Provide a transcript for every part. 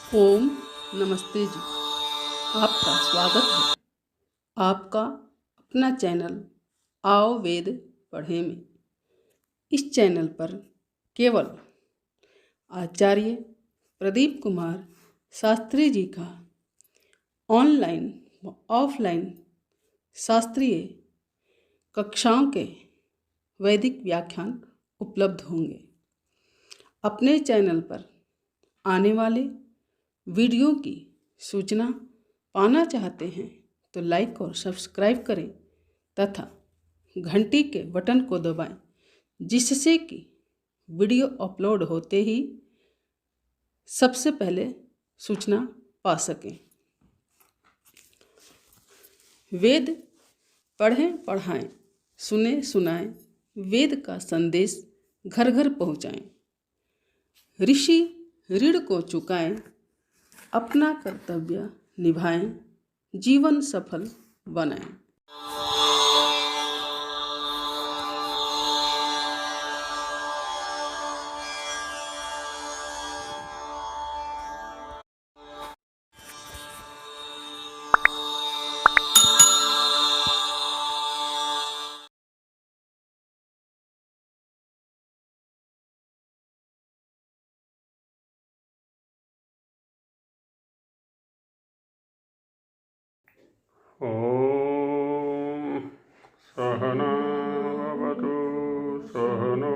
ओम नमस्ते जी। आपका स्वागत है आपका अपना चैनल आओ वेद पढ़े में। इस चैनल पर केवल आचार्य प्रदीप कुमार शास्त्री जी का ऑनलाइन व ऑफलाइन शास्त्रीय कक्षाओं के वैदिक व्याख्यान उपलब्ध होंगे। अपने चैनल पर आने वाले वीडियो की सूचना पाना चाहते हैं तो लाइक और सब्सक्राइब करें तथा घंटी के बटन को दबाएं, जिससे कि वीडियो अपलोड होते ही सबसे पहले सूचना पा सकें। वेद पढ़ें पढ़ाएं, सुने सुनाएं, वेद का संदेश घर घर पहुँचाएं। ऋषि ऋण को चुकाएं, अपना कर्तव्य निभाएं, जीवन सफल बनाएं। ॐ सहना भवतु सहनो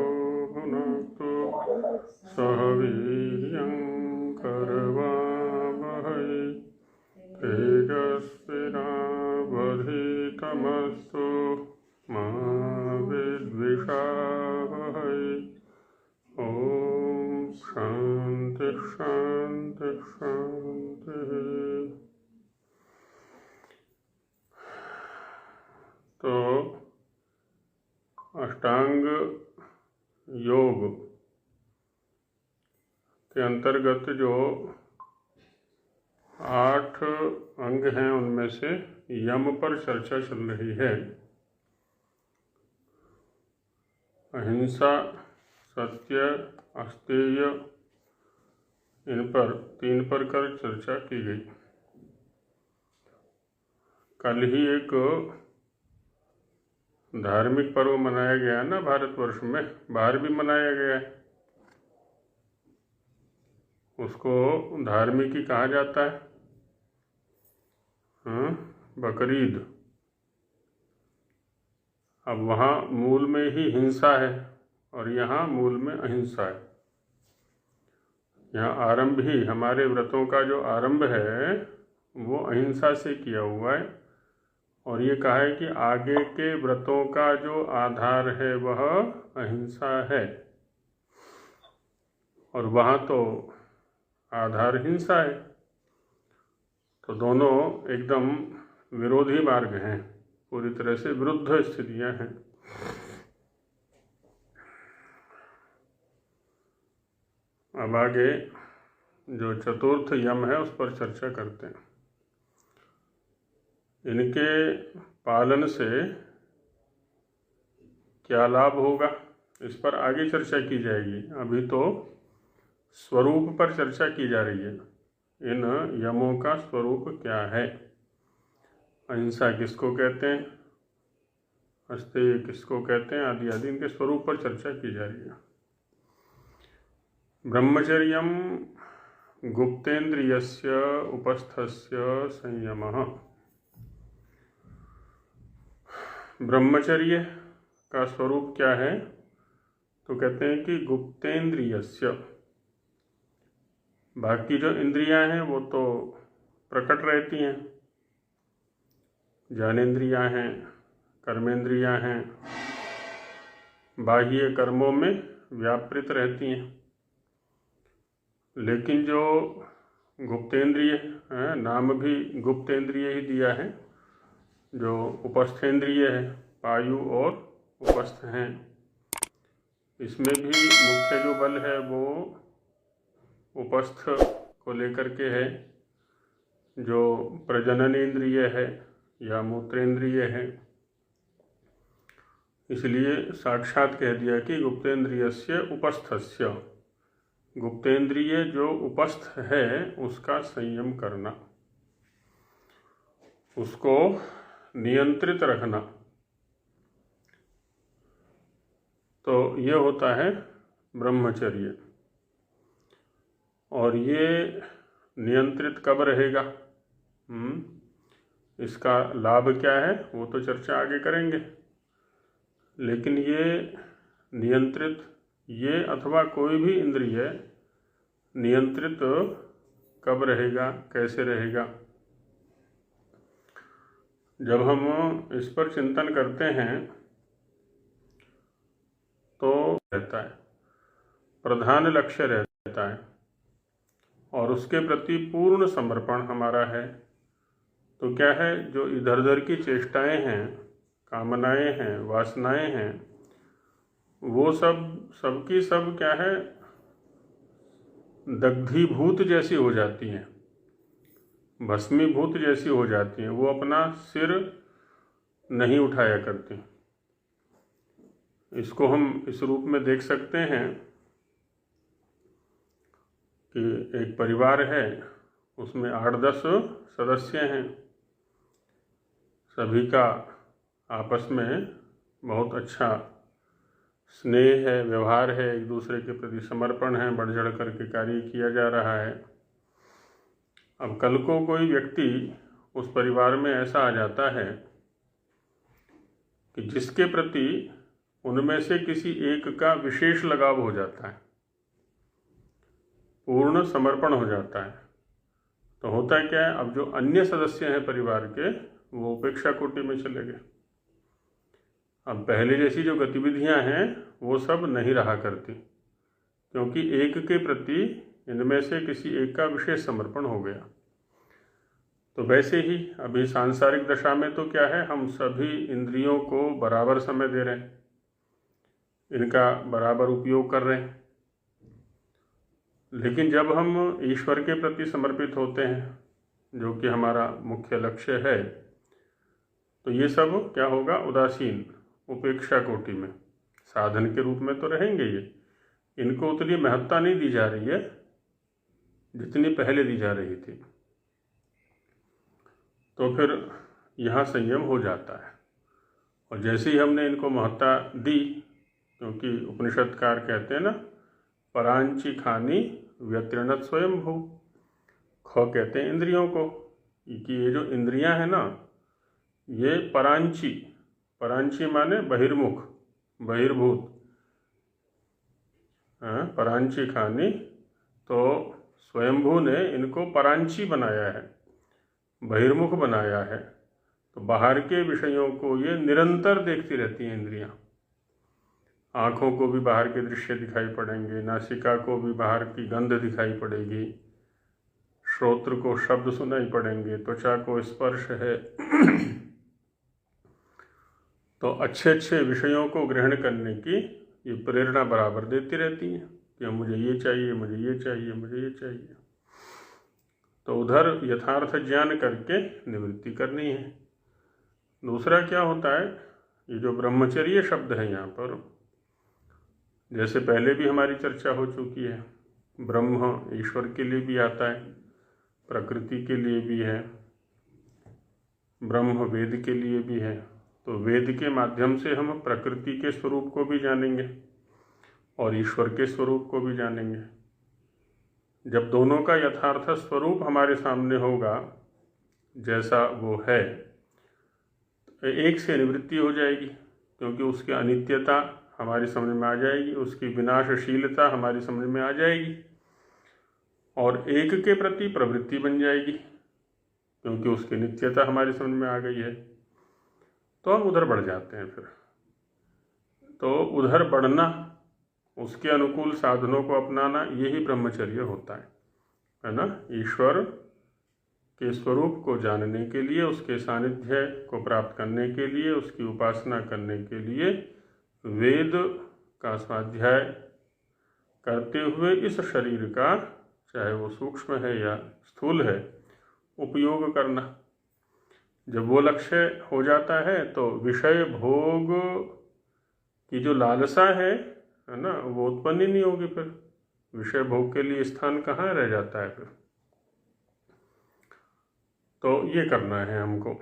भुनक्तु सह वीर्यं करवावहै तेजस्विनावधीतमस्तु मा विद्विषावहै। ॐ शान्ति शान्ति शान्तिः। तो अष्टांग योग के अंतर्गत जो 8 अंग हैं उनमें से यम पर चर्चा चल रही है। अहिंसा, सत्य, अस्तेय, इन पर 3 पर कर चर्चा की गई। कल ही एक धार्मिक पर्व मनाया गया ना भारतवर्ष में, बाहर भी मनाया गया है। उसको धार्मिक ही कहा जाता है, बकरीद। अब वहाँ मूल में ही हिंसा है और यहाँ मूल में अहिंसा है। यहाँ आरंभ ही हमारे व्रतों का जो आरंभ है वो अहिंसा से किया हुआ है और ये कहा है कि आगे के व्रतों का जो आधार है वह अहिंसा है और वहाँ तो आधार हिंसा है। तो दोनों एकदम विरोधी मार्ग हैं, पूरी तरह से विरुद्ध स्थितियां हैं। अब आगे जो चतुर्थ यम है उस पर चर्चा करते हैं। इनके पालन से क्या लाभ होगा, इस पर आगे चर्चा की जाएगी। अभी तो स्वरूप पर चर्चा की जा रही है। इन यमों का स्वरूप क्या है, अहिंसा किसको कहते हैं, अस्तेय किसको कहते हैं, आदि आदि इनके स्वरूप पर चर्चा की जा रही है। ब्रह्मचर्यम गुप्तेन्द्रियस्य उपस्थस्य संयमः। ब्रह्मचर्य का स्वरूप क्या है, तो कहते हैं कि गुप्तेन्द्रियस्य, बाकी जो इंद्रियां हैं वो तो प्रकट रहती हैं, ज्ञानेन्द्रियां हैं, कर्मेंद्रियां हैं, बाह्य कर्मों में व्यापृत रहती हैं। लेकिन जो गुप्तेंद्रिय है, नाम भी गुप्तेंद्रिय ही दिया है, जो उपस्थेंद्रिय है, पायु और उपस्थ हैं, इसमें भी मुख्य जो बल है वो उपस्थ को लेकर के है। जो प्रजननेन्द्रिय है या मूत्रेंद्रिय है, इसलिए साक्षात कह दिया कि गुप्तेन्द्रियस्य उपस्थस्य, गुप्तेंद्रिय जो उपस्थ है उसका संयम करना, उसको नियंत्रित रखना, तो ये होता है ब्रह्मचर्य। और ये नियंत्रित कब रहेगा, इसका लाभ क्या है वो तो चर्चा आगे करेंगे। लेकिन ये नियंत्रित, ये अथवा कोई भी इंद्रिय नियंत्रित कब रहेगा, कैसे रहेगा? जब हम इस पर चिंतन करते हैं तो रहता है, प्रधान लक्ष्य रहता है और उसके प्रति पूर्ण समर्पण हमारा है। तो क्या है, जो इधर उधर की चेष्टाएं हैं, कामनाएं हैं, वासनाएं हैं, वो सबकी सब क्या है, दग्धीभूत जैसी हो जाती हैं, भस्मीभूत जैसी हो जाती हैं, वो अपना सिर नहीं उठाया करती। इसको हम इस रूप में देख सकते हैं कि एक परिवार है, उसमें 8-10 सदस्य हैं, सभी का आपस में बहुत अच्छा स्नेह है, व्यवहार है, एक दूसरे के प्रति समर्पण है, बढ़ चढ़ करके कार्य किया जा रहा है। अब कल को कोई व्यक्ति उस परिवार में ऐसा आ जाता है कि जिसके प्रति उनमें से किसी एक का विशेष लगाव हो जाता है, पूर्ण समर्पण हो जाता है, तो होता है क्या है, अब जो अन्य सदस्य हैं परिवार के, वो उपेक्षा कोटि में चले गए। अब पहले जैसी जो गतिविधियां हैं वो सब नहीं रहा करती, क्योंकि एक के प्रति इनमें से किसी एक का विशेष समर्पण हो गया। तो वैसे ही अभी सांसारिक दशा में तो क्या है, हम सभी इंद्रियों को बराबर समय दे रहे हैं, इनका बराबर उपयोग कर रहे हैं। लेकिन जब हम ईश्वर के प्रति समर्पित होते हैं, जो कि हमारा मुख्य लक्ष्य है, तो ये सब क्या होगा, उदासीन, उपेक्षा कोटि में, साधन के रूप में तो रहेंगे ये, इनको उतनी महत्ता नहीं दी जा रही है जितनी पहले दी जा रही थी। तो फिर यहाँ संयम हो जाता है। और जैसे ही हमने इनको महत्ता दी, क्योंकि उपनिषदकार कहते हैं ना, परांची खानी व्यतीर्णत स्वयंभू, ख कहते हैं इंद्रियों को, कि ये जो इंद्रियां हैं ना, ये परांची, परांची माने बहिर्मुख, बहिर्भूत, परांची खानी, तो स्वयंभू ने इनको परांची बनाया है, बहिर्मुख बनाया है। तो बाहर के विषयों को ये निरंतर देखती रहती हैं इंद्रियां। आँखों को भी बाहर के दृश्य दिखाई पड़ेंगे, नासिका को भी बाहर की गंध दिखाई पड़ेगी, श्रोत्र को शब्द सुनाई पड़ेंगे, त्वचा को स्पर्श है। तो अच्छे अच्छे विषयों को ग्रहण करने की ये प्रेरणा बराबर देती रहती है कि मुझे ये चाहिए, मुझे ये चाहिए, मुझे ये चाहिए। तो उधर यथार्थ ज्ञान करके निवृत्ति करनी है। दूसरा क्या होता है, ये जो ब्रह्मचर्य शब्द है यहाँ पर, जैसे पहले भी हमारी चर्चा हो चुकी है, ब्रह्म ईश्वर के लिए भी आता है, प्रकृति के लिए भी है, ब्रह्म वेद के लिए भी है। तो वेद के माध्यम से हम प्रकृति के स्वरूप को भी जानेंगे और ईश्वर के स्वरूप को भी जानेंगे। जब दोनों का यथार्थ स्वरूप हमारे सामने होगा, जैसा वो है, तो एक से निवृत्ति हो जाएगी, क्योंकि उसकी अनित्यता हमारी समझ में आ जाएगी, उसकी विनाशशीलता हमारी समझ में आ जाएगी, और एक के प्रति प्रवृत्ति बन जाएगी, क्योंकि उसकी नित्यता हमारी समझ में आ गई है। तो हम उधर बढ़ जाते हैं। फिर तो उधर बढ़ना, उसके अनुकूल साधनों को अपनाना, यही ब्रह्मचर्य होता है ना। ईश्वर के स्वरूप को जानने के लिए, उसके सानिध्य को प्राप्त करने के लिए, उसकी उपासना करने के लिए वेद का स्वाध्याय करते हुए इस शरीर का, चाहे वो सूक्ष्म है या स्थूल है, उपयोग करना। जब वो लक्ष्य हो जाता है तो विषय भोग की जो लालसा है ना, वो उत्पन्न ही नहीं होगी फिर। विषय भोग के लिए स्थान कहाँ रह जाता है फिर। तो ये करना है हमको।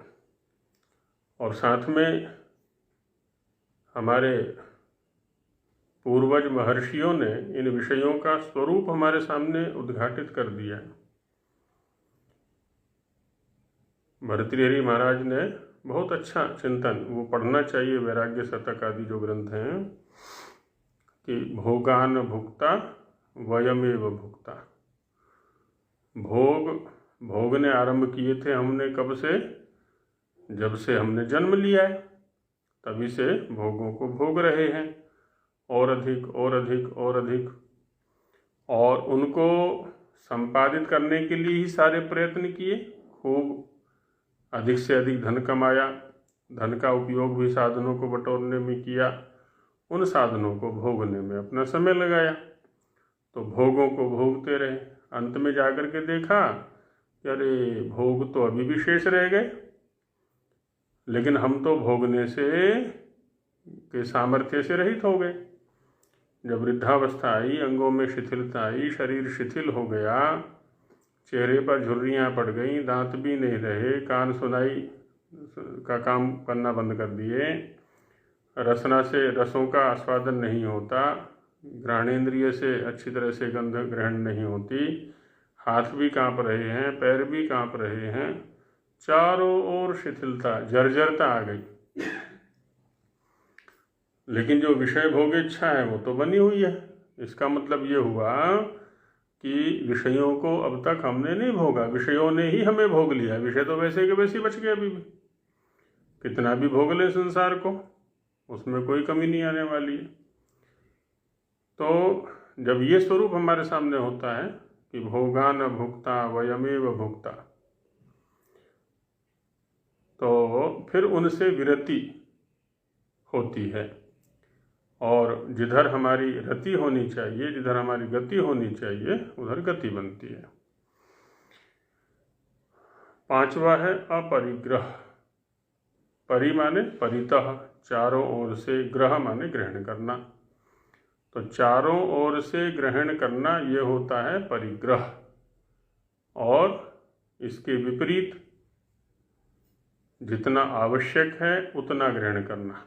और साथ में हमारे पूर्वज महर्षियों ने इन विषयों का स्वरूप हमारे सामने उद्घाटित कर दिया है। भर्तृहरि महाराज ने बहुत अच्छा चिंतन, वो पढ़ना चाहिए, वैराग्य शतक आदि जो ग्रंथ हैं, कि भोगान भुक्ता वयमेव भुक्ता। भोगने आरंभ किए थे हमने कब से? जब से हमने जन्म लिया है, तभी से भोगों को भोग रहे हैं, और अधिक और अधिक और अधिक। और उनको संपादित करने के लिए ही सारे प्रयत्न किए, खूब अधिक से अधिक धन कमाया, धन का उपयोग भी साधनों को बटोरने में किया, उन साधनों को भोगने में अपना समय लगाया, तो भोगों को भोगते रहे। अंत में जाकर के देखा कि अरे भोग तो अभी भी शेष रह गए, लेकिन हम तो भोगने से के सामर्थ्य से रहित हो गए। जब वृद्धावस्था आई, अंगों में शिथिलता आई, शरीर शिथिल हो गया, चेहरे पर झुर्रियाँ पड़ गईं, दांत भी नहीं रहे, कान सुनाई का काम करना बंद कर दिए, रसना से रसों का आस्वादन नहीं होता, घ्राणेंद्रिय से अच्छी तरह से गंध ग्रहण नहीं होती, हाथ भी कांप रहे हैं, पैर भी कांप रहे हैं, चारों ओर शिथिलता, जर्जरता आ गई। लेकिन जो विषय भोग इच्छा है वो तो बनी हुई है। इसका मतलब ये हुआ कि विषयों को अब तक हमने नहीं भोगा, विषयों ने ही हमें भोग लिया। विषय तो वैसे के वैसे बच गए, अभी भी कितना भी भोग ले संसार को, उसमें कोई कमी नहीं आने वाली है। तो जब ये स्वरूप हमारे सामने होता है कि भोगा न भुक्ता वयमेव भुक्ता, तो फिर उनसे विरति होती है। और जिधर हमारी रति होनी चाहिए, जिधर हमारी गति होनी चाहिए, उधर गति बनती है। पांचवा है अपरिग्रह। परि माने परितः, चारों ओर से, ग्रह माने ग्रहण करना। तो चारों ओर से ग्रहण करना ये होता है परिग्रह। और इसके विपरीत जितना आवश्यक है उतना ग्रहण करना।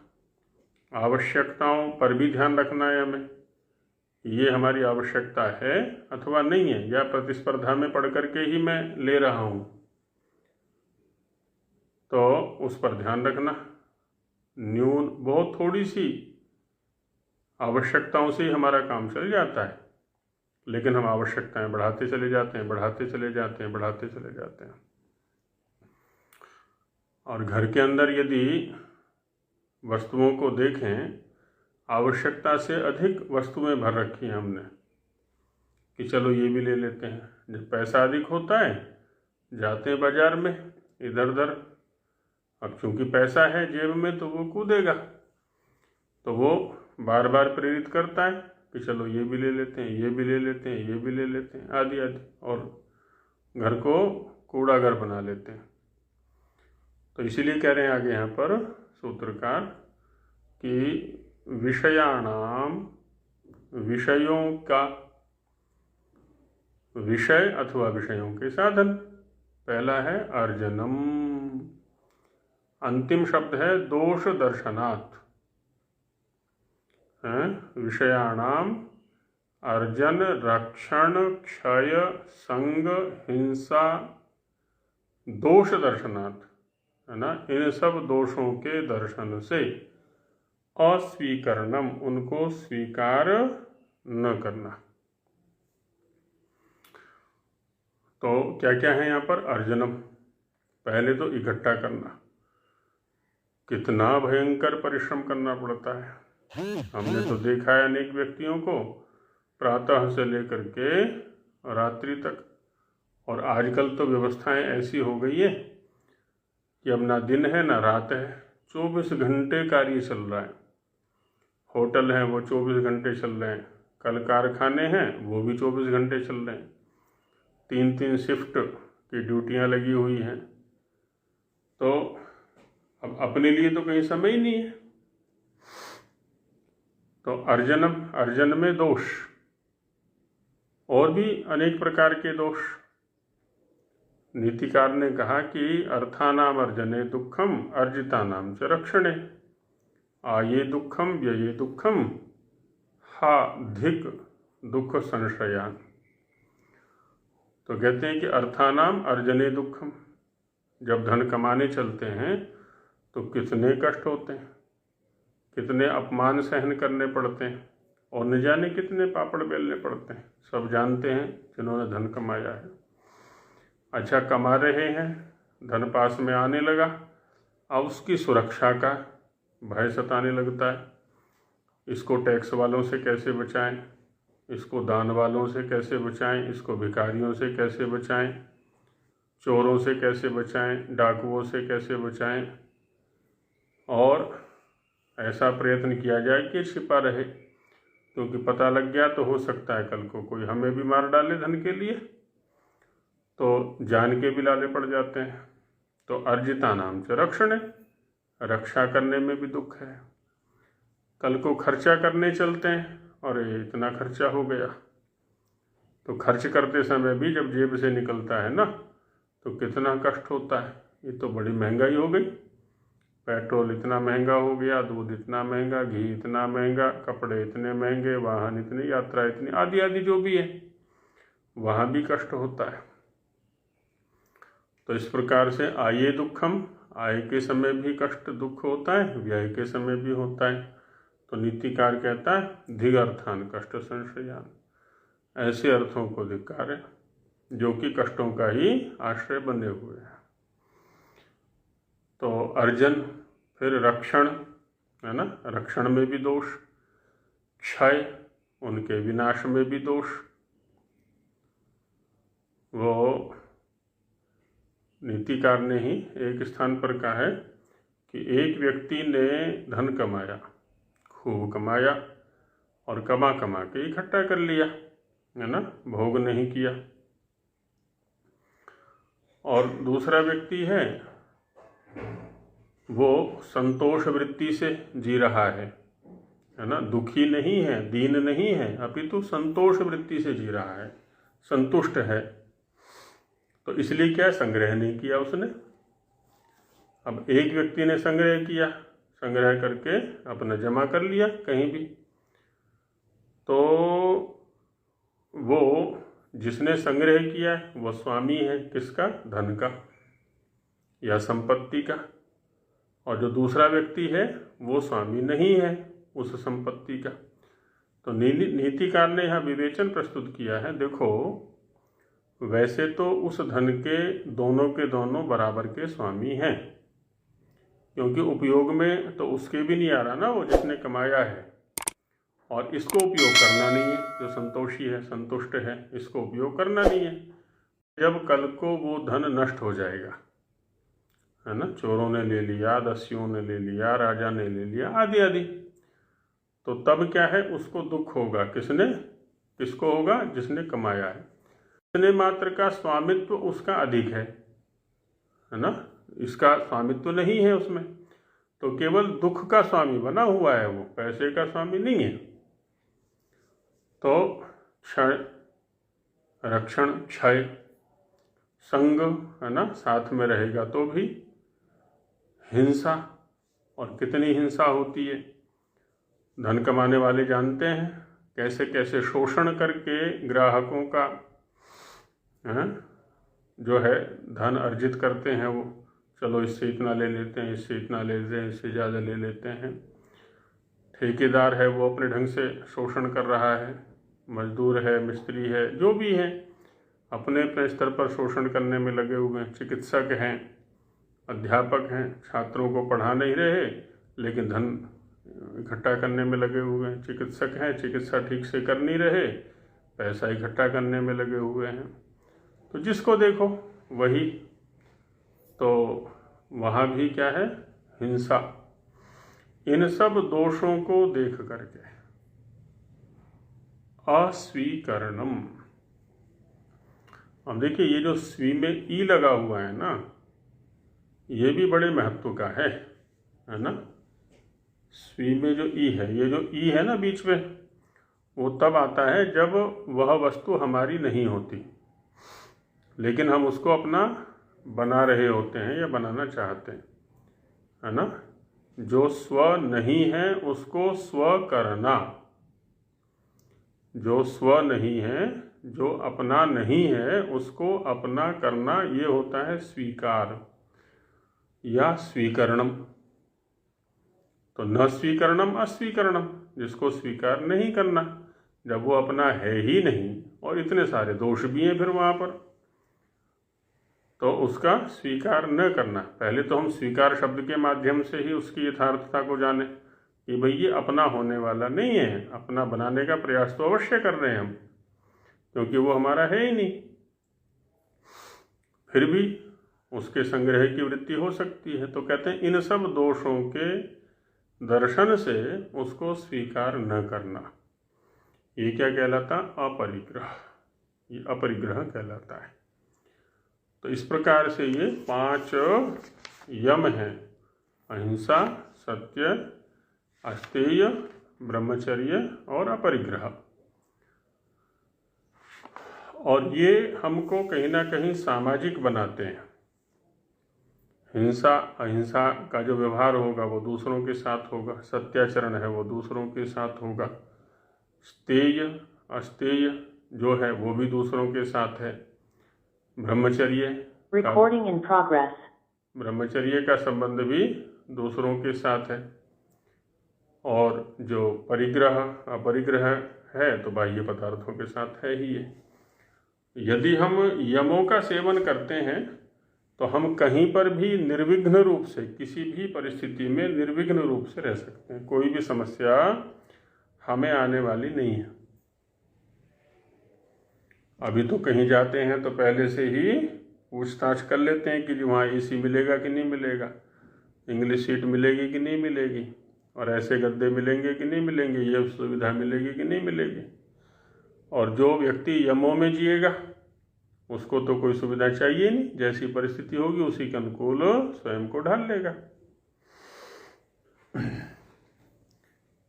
आवश्यकताओं पर भी ध्यान रखना है हमें, ये हमारी आवश्यकता है अथवा नहीं है, या प्रतिस्पर्धा में पढ़ करके ही मैं ले रहा हूँ, तो उस पर ध्यान रखना। न्यून, बहुत थोड़ी सी आवश्यकताओं से ही हमारा काम चल जाता है, लेकिन हम आवश्यकताएं बढ़ाते चले जाते हैं, बढ़ाते चले जाते हैं, बढ़ाते चले जाते हैं। और घर के अंदर यदि वस्तुओं को देखें, आवश्यकता से अधिक वस्तुएं भर रखी हैं हमने कि चलो ये भी ले लेते हैं। जब पैसा अधिक होता है, जाते हैं बाजार में इधर उधर, अब चूंकि पैसा है जेब में तो वो कूदेगा, तो वो बार बार प्रेरित करता है कि चलो ये भी ले लेते हैं, ये भी ले लेते हैं, ये भी ले लेते हैं, आदि आदि, और घर को कूड़ा घर बना लेते हैं। तो इसीलिए कह रहे हैं आगे यहाँ पर सूत्रकार कि विषयाणाम, विषयों का, विषय अथवा विषयों के साधन। पहला है अर्जनम, अंतिम शब्द है दोष दर्शनात्। विषयाणाम अर्जन, रक्षण, क्षय, संग, हिंसा, दोष दर्शनात्, है ना। इन सब दोषों के दर्शन से अस्वीकरणम, उनको स्वीकार न करना। तो क्या क्या है यहाँ पर? अर्जनम, पहले तो इकट्ठा करना। कितना भयंकर परिश्रम करना पड़ता है। हमने तो देखा है अनेक व्यक्तियों को, प्रातः से लेकर के रात्रि तक। और आजकल तो व्यवस्थाएं ऐसी हो गई है कि अब ना दिन है ना रात है, 24 घंटे कार्य चल रहा है। होटल हैं वो 24 घंटे चल रहे हैं, कल कारखाने हैं वो भी 24 घंटे चल रहे हैं, 3-3 शिफ्ट की ड्यूटियां लगी हुई हैं। तो अब अपने लिए तो कहीं समय ही नहीं है। तो अर्जनम, अर्जन में दोष, और भी अनेक प्रकार के दोष। नीतिकार ने कहा कि अर्थानाम अर्जने दुखम अर्जितानाम च रक्षणे, आये दुखम व्यये दुखम हा धिक दुख संशयान। तो कहते हैं कि अर्थानाम अर्जने दुखम, जब धन कमाने चलते हैं तो कितने कष्ट होते हैं, कितने अपमान सहन करने पड़ते हैं और न जाने कितने पापड़ बेलने पड़ते हैं। सब जानते हैं जिन्होंने धन कमाया है। अच्छा, कमा रहे हैं, धन पास में आने लगा, अब उसकी सुरक्षा का भय सताने लगता है। इसको टैक्स वालों से कैसे बचाएं, इसको दान वालों से कैसे बचाएं, इसको भिखारियों से कैसे बचाएं, चोरों से कैसे बचाएं, डाकुओं से कैसे बचाएं, और ऐसा प्रयत्न किया जाए कि छिपा रहे, क्योंकि पता लग गया तो हो सकता है कल को कोई हमें भी मार डाले धन के लिए, तो जान के भी लाले पड़ जाते हैं। तो अर्जिता नाम से रक्षण है, रक्षा करने में भी दुख है। कल को खर्चा करने चलते हैं और इतना खर्चा हो गया, तो खर्च करते समय भी जब जेब से निकलता है ना तो कितना कष्ट होता है। ये तो बड़ी महंगाई हो गई, पेट्रोल इतना महंगा हो गया, दूध इतना महंगा, घी इतना महंगा, कपड़े इतने महंगे, वाहन इतनी, यात्रा इतनी, आदि आदि जो भी है, वहाँ भी कष्ट होता है। तो इस प्रकार से आये दुखम, आय के समय भी कष्ट दुख होता है, व्यय के समय भी होता है। तो नीतिकार कहता है धिग अर्थान कष्ट संशयान, ऐसे अर्थों को धिक्कार है जो कि कष्टों का ही आश्रय बने हुए हैं। तो अर्जन, फिर रक्षण है ना, रक्षण में भी दोष, क्षय, उनके विनाश में भी दोष। वो नीतिकार ने ही एक स्थान पर कहा है कि एक व्यक्ति ने धन कमाया, खूब कमाया, और कमा कमा के इकट्ठा कर लिया, है ना, भोग नहीं किया। और दूसरा व्यक्ति है वो संतोष वृत्ति से जी रहा है ना, दुखी नहीं है, दीन नहीं है, अपितु संतोष वृत्ति से जी रहा है, संतुष्ट है। तो इसलिए क्या, संग्रह नहीं किया उसने। अब एक व्यक्ति ने संग्रह किया, संग्रह करके अपना जमा कर लिया कहीं भी, तो वो जिसने संग्रह किया वो स्वामी है किसका, धन का या संपत्ति का, और जो दूसरा व्यक्ति है वो स्वामी नहीं है उस संपत्ति का। तो नीतिकार ने यहाँ विवेचन प्रस्तुत किया है। देखो, वैसे तो उस धन के दोनों बराबर के स्वामी हैं, क्योंकि उपयोग में तो उसके भी नहीं आ रहा ना, वो जिसने कमाया है, और इसको उपयोग करना नहीं है, जो संतोषी है, संतुष्ट है, इसको उपयोग करना नहीं है। जब कल को वो धन नष्ट हो जाएगा, है ना, चोरों ने ले लिया, दस्युओं ने ले लिया, राजा ने ले लिया, आदि आदि, तो तब क्या है, उसको दुख होगा। किसको होगा, जिसने कमाया है। इतने मात्र का स्वामित्व उसका अधिक है ना, इसका स्वामित्व नहीं है उसमें, तो केवल दुख का स्वामी बना हुआ है, वो पैसे का स्वामी नहीं है। तो क्षय, रक्षण, क्षय, संग, है ना, साथ में रहेगा तो भी हिंसा, और कितनी हिंसा होती है। धन कमाने वाले जानते हैं कैसे कैसे शोषण करके ग्राहकों का जो है धन अर्जित करते हैं। वो चलो इससे इतना ले लेते हैं, इससे इतना ले लेते हैं, इससे ज़्यादा ले लेते हैं। ठेकेदार है वो अपने ढंग से शोषण कर रहा है, मजदूर है, मिस्त्री है, जो भी है अपने अपने स्तर पर शोषण करने में लगे हुए हैं। चिकित्सक हैं, अध्यापक हैं, छात्रों को पढ़ा नहीं रहे लेकिन धन इकट्ठा करने में लगे हुए हैं। चिकित्सक हैं, चिकित्सा ठीक से कर नहीं रहे, पैसा इकट्ठा करने में लगे हुए हैं। तो जिसको देखो वही, तो वहाँ भी क्या है, हिंसा। इन सब दोषों को देख करके अस्वीकरणम। अब देखिए, ये जो स्वी में ई लगा हुआ है ना, ये भी बड़े महत्व का है ना। स्वी में जो ई है, ये जो ई है ना बीच में, वो तब आता है जब वह वस्तु हमारी नहीं होती, लेकिन हम उसको अपना बना रहे होते हैं या बनाना चाहते हैं, है ना। जो स्व नहीं है उसको स्व करना, जो स्व नहीं है, जो अपना नहीं है उसको अपना करना, ये होता है स्वीकार या स्वीकरणम। तो न स्वीकरणम अस्वीकरणम, जिसको स्वीकार नहीं करना, जब वो अपना है ही नहीं और इतने सारे दोष भी हैं फिर वहाँ पर, तो उसका स्वीकार न करना। पहले तो हम स्वीकार शब्द के माध्यम से ही उसकी यथार्थता को जाने कि भाई ये अपना होने वाला नहीं है, अपना बनाने का प्रयास तो अवश्य कर रहे हैं हम, क्योंकि वो हमारा है ही नहीं। फिर भी उसके संग्रह की वृत्ति हो सकती है। तो कहते हैं इन सब दोषों के दर्शन से उसको स्वीकार न करना, ये क्या कहलाता? अपरिग्रह। ये अपरिग्रह कहलाता है। तो इस प्रकार से ये 5 यम हैं: अहिंसा, सत्य, अस्तेय, ब्रह्मचर्य और अपरिग्रह। और ये हमको कहीं ना कहीं सामाजिक बनाते हैं। हिंसा, अहिंसा का जो व्यवहार होगा वो दूसरों के साथ होगा, सत्याचरण है वो दूसरों के साथ होगा, स्तेय, अस्तेय जो है वो भी दूसरों के साथ है, ब्रह्मचर्य Recording in progress. ब्रह्मचर्य का संबंध भी दूसरों के साथ है। और जो परिग्रह, अपरिग्रह है तो बाह्य पदार्थों के साथ है ही है। यदि हम यमों का सेवन करते हैं तो हम कहीं पर भी निर्विघ्न रूप से, किसी भी परिस्थिति में निर्विघ्न रूप से रह सकते हैं। कोई भी समस्या हमें आने वाली नहीं है। अभी तो कहीं जाते हैं तो पहले से ही पूछताछ कर लेते हैं कि वहाँ एसी मिलेगा कि नहीं मिलेगा, इंग्लिश सीट मिलेगी कि नहीं मिलेगी, और ऐसे गद्दे मिलेंगे कि नहीं मिलेंगे, ये सुविधा मिलेगी कि नहीं मिलेगी। और जो व्यक्ति यमों में जिएगा उसको तो कोई सुविधा चाहिए नहीं, जैसी परिस्थिति होगी उसी के अनुकूल स्वयं को ढाल लेगा।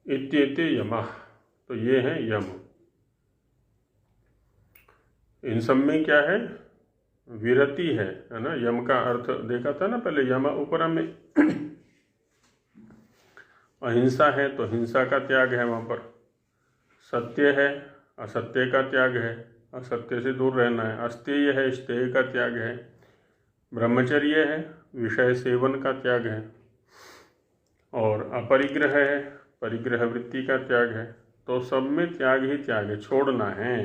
इत्येते यमः, तो ये हैं यम। इन सब में क्या है? विरति है ना। यम का अर्थ देखा था ना पहले, यम ऊपर में अहिंसा है तो हिंसा का त्याग है वहाँ पर, सत्य है असत्य का त्याग है, असत्य से दूर रहना है, अस्तेय है स्तेय का त्याग है, ब्रह्मचर्य है विषय सेवन का त्याग है, और अपरिग्रह है परिग्रह वृत्ति का त्याग है। तो सब में त्याग ही त्याग है, छोड़ना है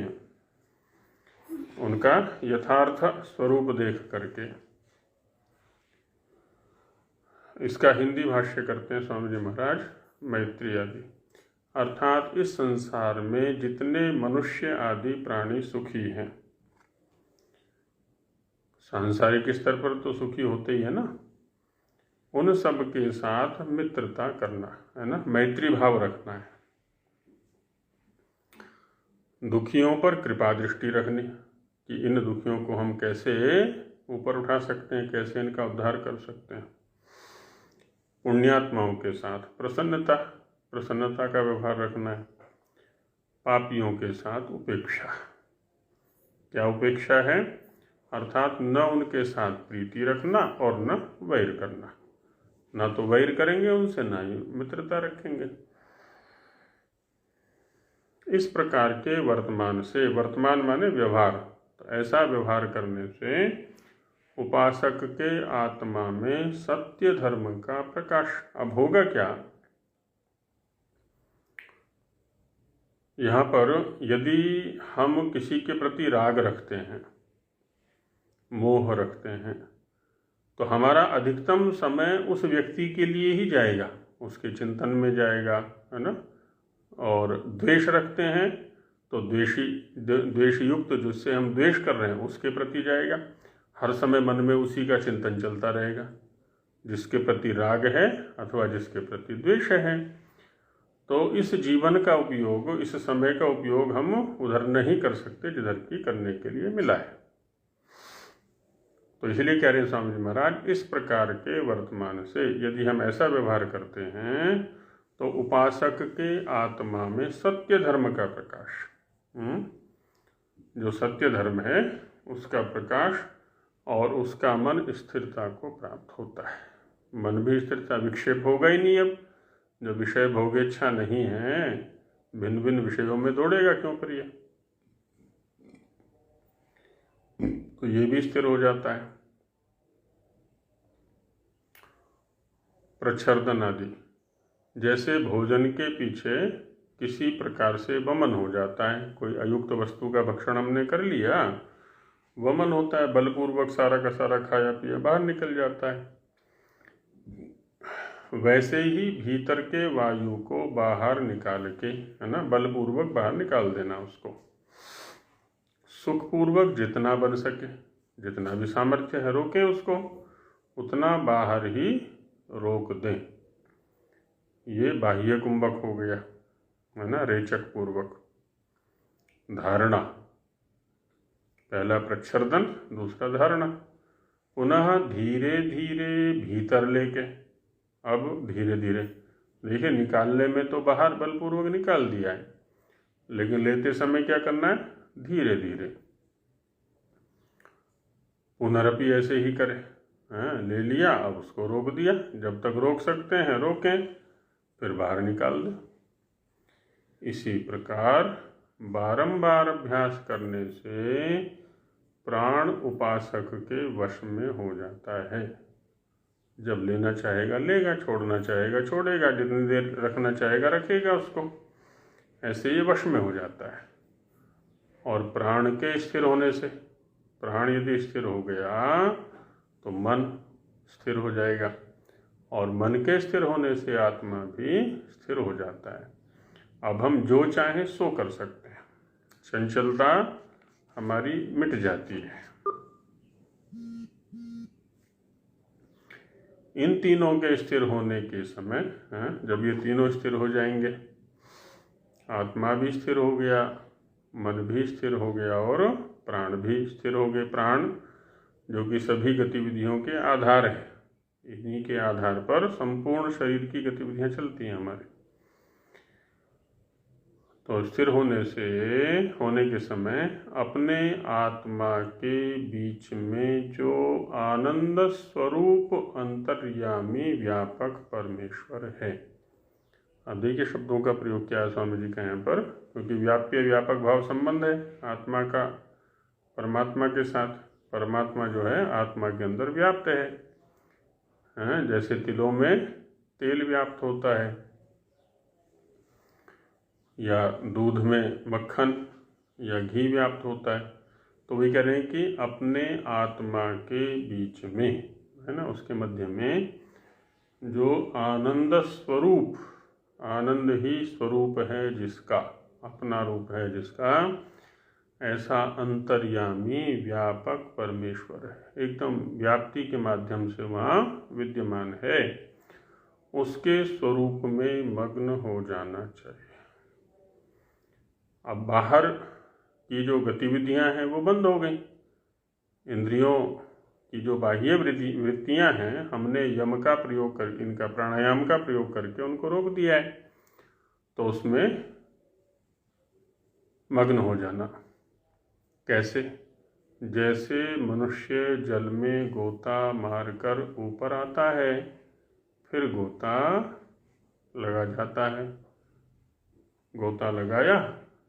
उनका यथार्थ स्वरूप देख करके। इसका हिंदी भाष्य करते हैं स्वामी जी महाराज मैत्री आदि। अर्थात इस संसार में जितने मनुष्य आदि प्राणी सुखी हैं, सांसारिक स्तर पर तो सुखी होते ही है ना, उन सब के साथ मित्रता करना है ना, मैत्री भाव रखना है। दुखियों पर कृपा दृष्टि रखनी कि इन दुखियों को हम कैसे ऊपर उठा सकते हैं, कैसे इनका उद्धार कर सकते हैं। पुण्यात्माओं के साथ प्रसन्नता का व्यवहार रखना है। पापियों के साथ उपेक्षा। क्या उपेक्षा है? अर्थात न उनके साथ प्रीति रखना और न वैर करना। ना तो वैर करेंगे उनसे, ना ही मित्रता रखेंगे। इस प्रकार के वर्तमान से, वर्तमान माने व्यवहार, तो ऐसा व्यवहार करने से उपासक के आत्मा में सत्य धर्म का प्रकाश। अब होगा क्या? यहाँ पर यदि हम किसी के प्रति राग रखते हैं, मोह रखते हैं, तो हमारा अधिकतम समय उस व्यक्ति के लिए ही जाएगा, उसके चिंतन में जाएगा, है ना। और द्वेष रखते हैं तो द्वेष युक्त जिससे हम द्वेष कर रहे हैं उसके प्रति जाएगा। हर समय मन में उसी का चिंतन चलता रहेगा, जिसके प्रति राग है अथवा जिसके प्रति द्वेष है। तो इस जीवन का उपयोग, इस समय का उपयोग हम उधर नहीं कर सकते जिधर की करने के लिए मिला है। तो इसलिए कह रहे हैं स्वामी जी महाराज, इस प्रकार के वर्तमान से यदि हम ऐसा व्यवहार करते हैं तो उपासक के आत्मा में सत्य धर्म का प्रकाश, जो सत्य धर्म है उसका प्रकाश और उसका मन स्थिरता को प्राप्त होता है। मन भी स्थिरता, विक्षेप होगा ही नहीं। अब जो विषय भोगेच्छा नहीं है, भिन्न भिन्न विषयों में दौड़ेगा क्यों प्रिय, तो ये भी स्थिर हो जाता है। प्रच्छर्दन आदि, जैसे भोजन के पीछे किसी प्रकार से वमन हो जाता है, कोई अयुक्त वस्तु का भक्षण हमने कर लिया, वमन होता है, बलपूर्वक सारा का सारा खाया पिया बाहर निकल जाता है। वैसे ही भीतर के वायु को बाहर निकाल के, है ना, बलपूर्वक बाहर निकाल देना, उसको सुखपूर्वक जितना बन सके, जितना भी सामर्थ्य है रोकें उसको, उतना बाहर ही रोक दें। ये बाह्य कुंभक हो गया, है ना, रेचक पूर्वक। धारणा, पहला प्रच्छर्दन, दूसरा धारणा। पुनः धीरे धीरे भीतर लेके, अब धीरे धीरे, देखिए निकालने में तो बाहर बलपूर्वक निकाल दिया है, लेकिन लेते समय क्या करना है, धीरे धीरे। पुनरपि ऐसे ही करें, ले लिया, अब उसको रोक दिया, जब तक रोक सकते हैं रोकें, फिर बाहर निकाल दें। इसी प्रकार बारंबार अभ्यास करने से प्राण उपासक के वश में हो जाता है। जब लेना चाहेगा लेगा, छोड़ना चाहेगा छोड़ेगा, जितनी देर रखना चाहेगा रखेगा उसको, ऐसे ये वश में हो जाता है। और प्राण के स्थिर होने से, प्राण यदि स्थिर हो गया तो मन स्थिर हो जाएगा, और मन के स्थिर होने से आत्मा भी स्थिर हो जाता है। अब हम जो चाहें सो कर सकते हैं, चंचलता हमारी मिट जाती है। इन तीनों के स्थिर होने के समय, जब ये तीनों स्थिर हो जाएंगे, आत्मा भी स्थिर हो गया, मन भी स्थिर हो गया और प्राण भी स्थिर हो गए। प्राण जो कि सभी गतिविधियों के आधार है, इन्हीं के आधार पर संपूर्ण शरीर की गतिविधियां चलती हैं हमारी। तो स्थिर होने के समय अपने आत्मा के बीच में जो आनंद स्वरूप अंतर्यामी व्यापक परमेश्वर है। अब देखिए शब्दों का प्रयोग क्या है स्वामी जी का यहाँ पर, क्योंकि व्याप्य व्यापक भाव संबंध है आत्मा का परमात्मा के साथ। परमात्मा जो है आत्मा के अंदर व्याप्त है, जैसे तिलों में तेल व्याप्त होता है, या दूध में मक्खन या घी व्याप्त होता है। तो वे कह रहे हैं कि अपने आत्मा के बीच में, है ना, उसके मध्य में जो आनंद स्वरूप, आनंद ही स्वरूप है जिसका, अपना रूप है जिसका, ऐसा अंतर्यामी व्यापक परमेश्वर है, एकदम व्याप्ति के माध्यम से वहाँ विद्यमान है, उसके स्वरूप में मग्न हो जाना चाहिए। अब बाहर की जो गतिविधियां हैं वो बंद हो गई। इंद्रियों की जो बाह्य वृत्तियां हैं, हमने यम का प्रयोग कर, इनका प्राणायाम का प्रयोग करके उनको रोक दिया है। तो उसमें मग्न हो जाना कैसे? जैसे मनुष्य जल में गोता मारकर ऊपर आता है, फिर गोता लगा जाता है, गोता लगाया,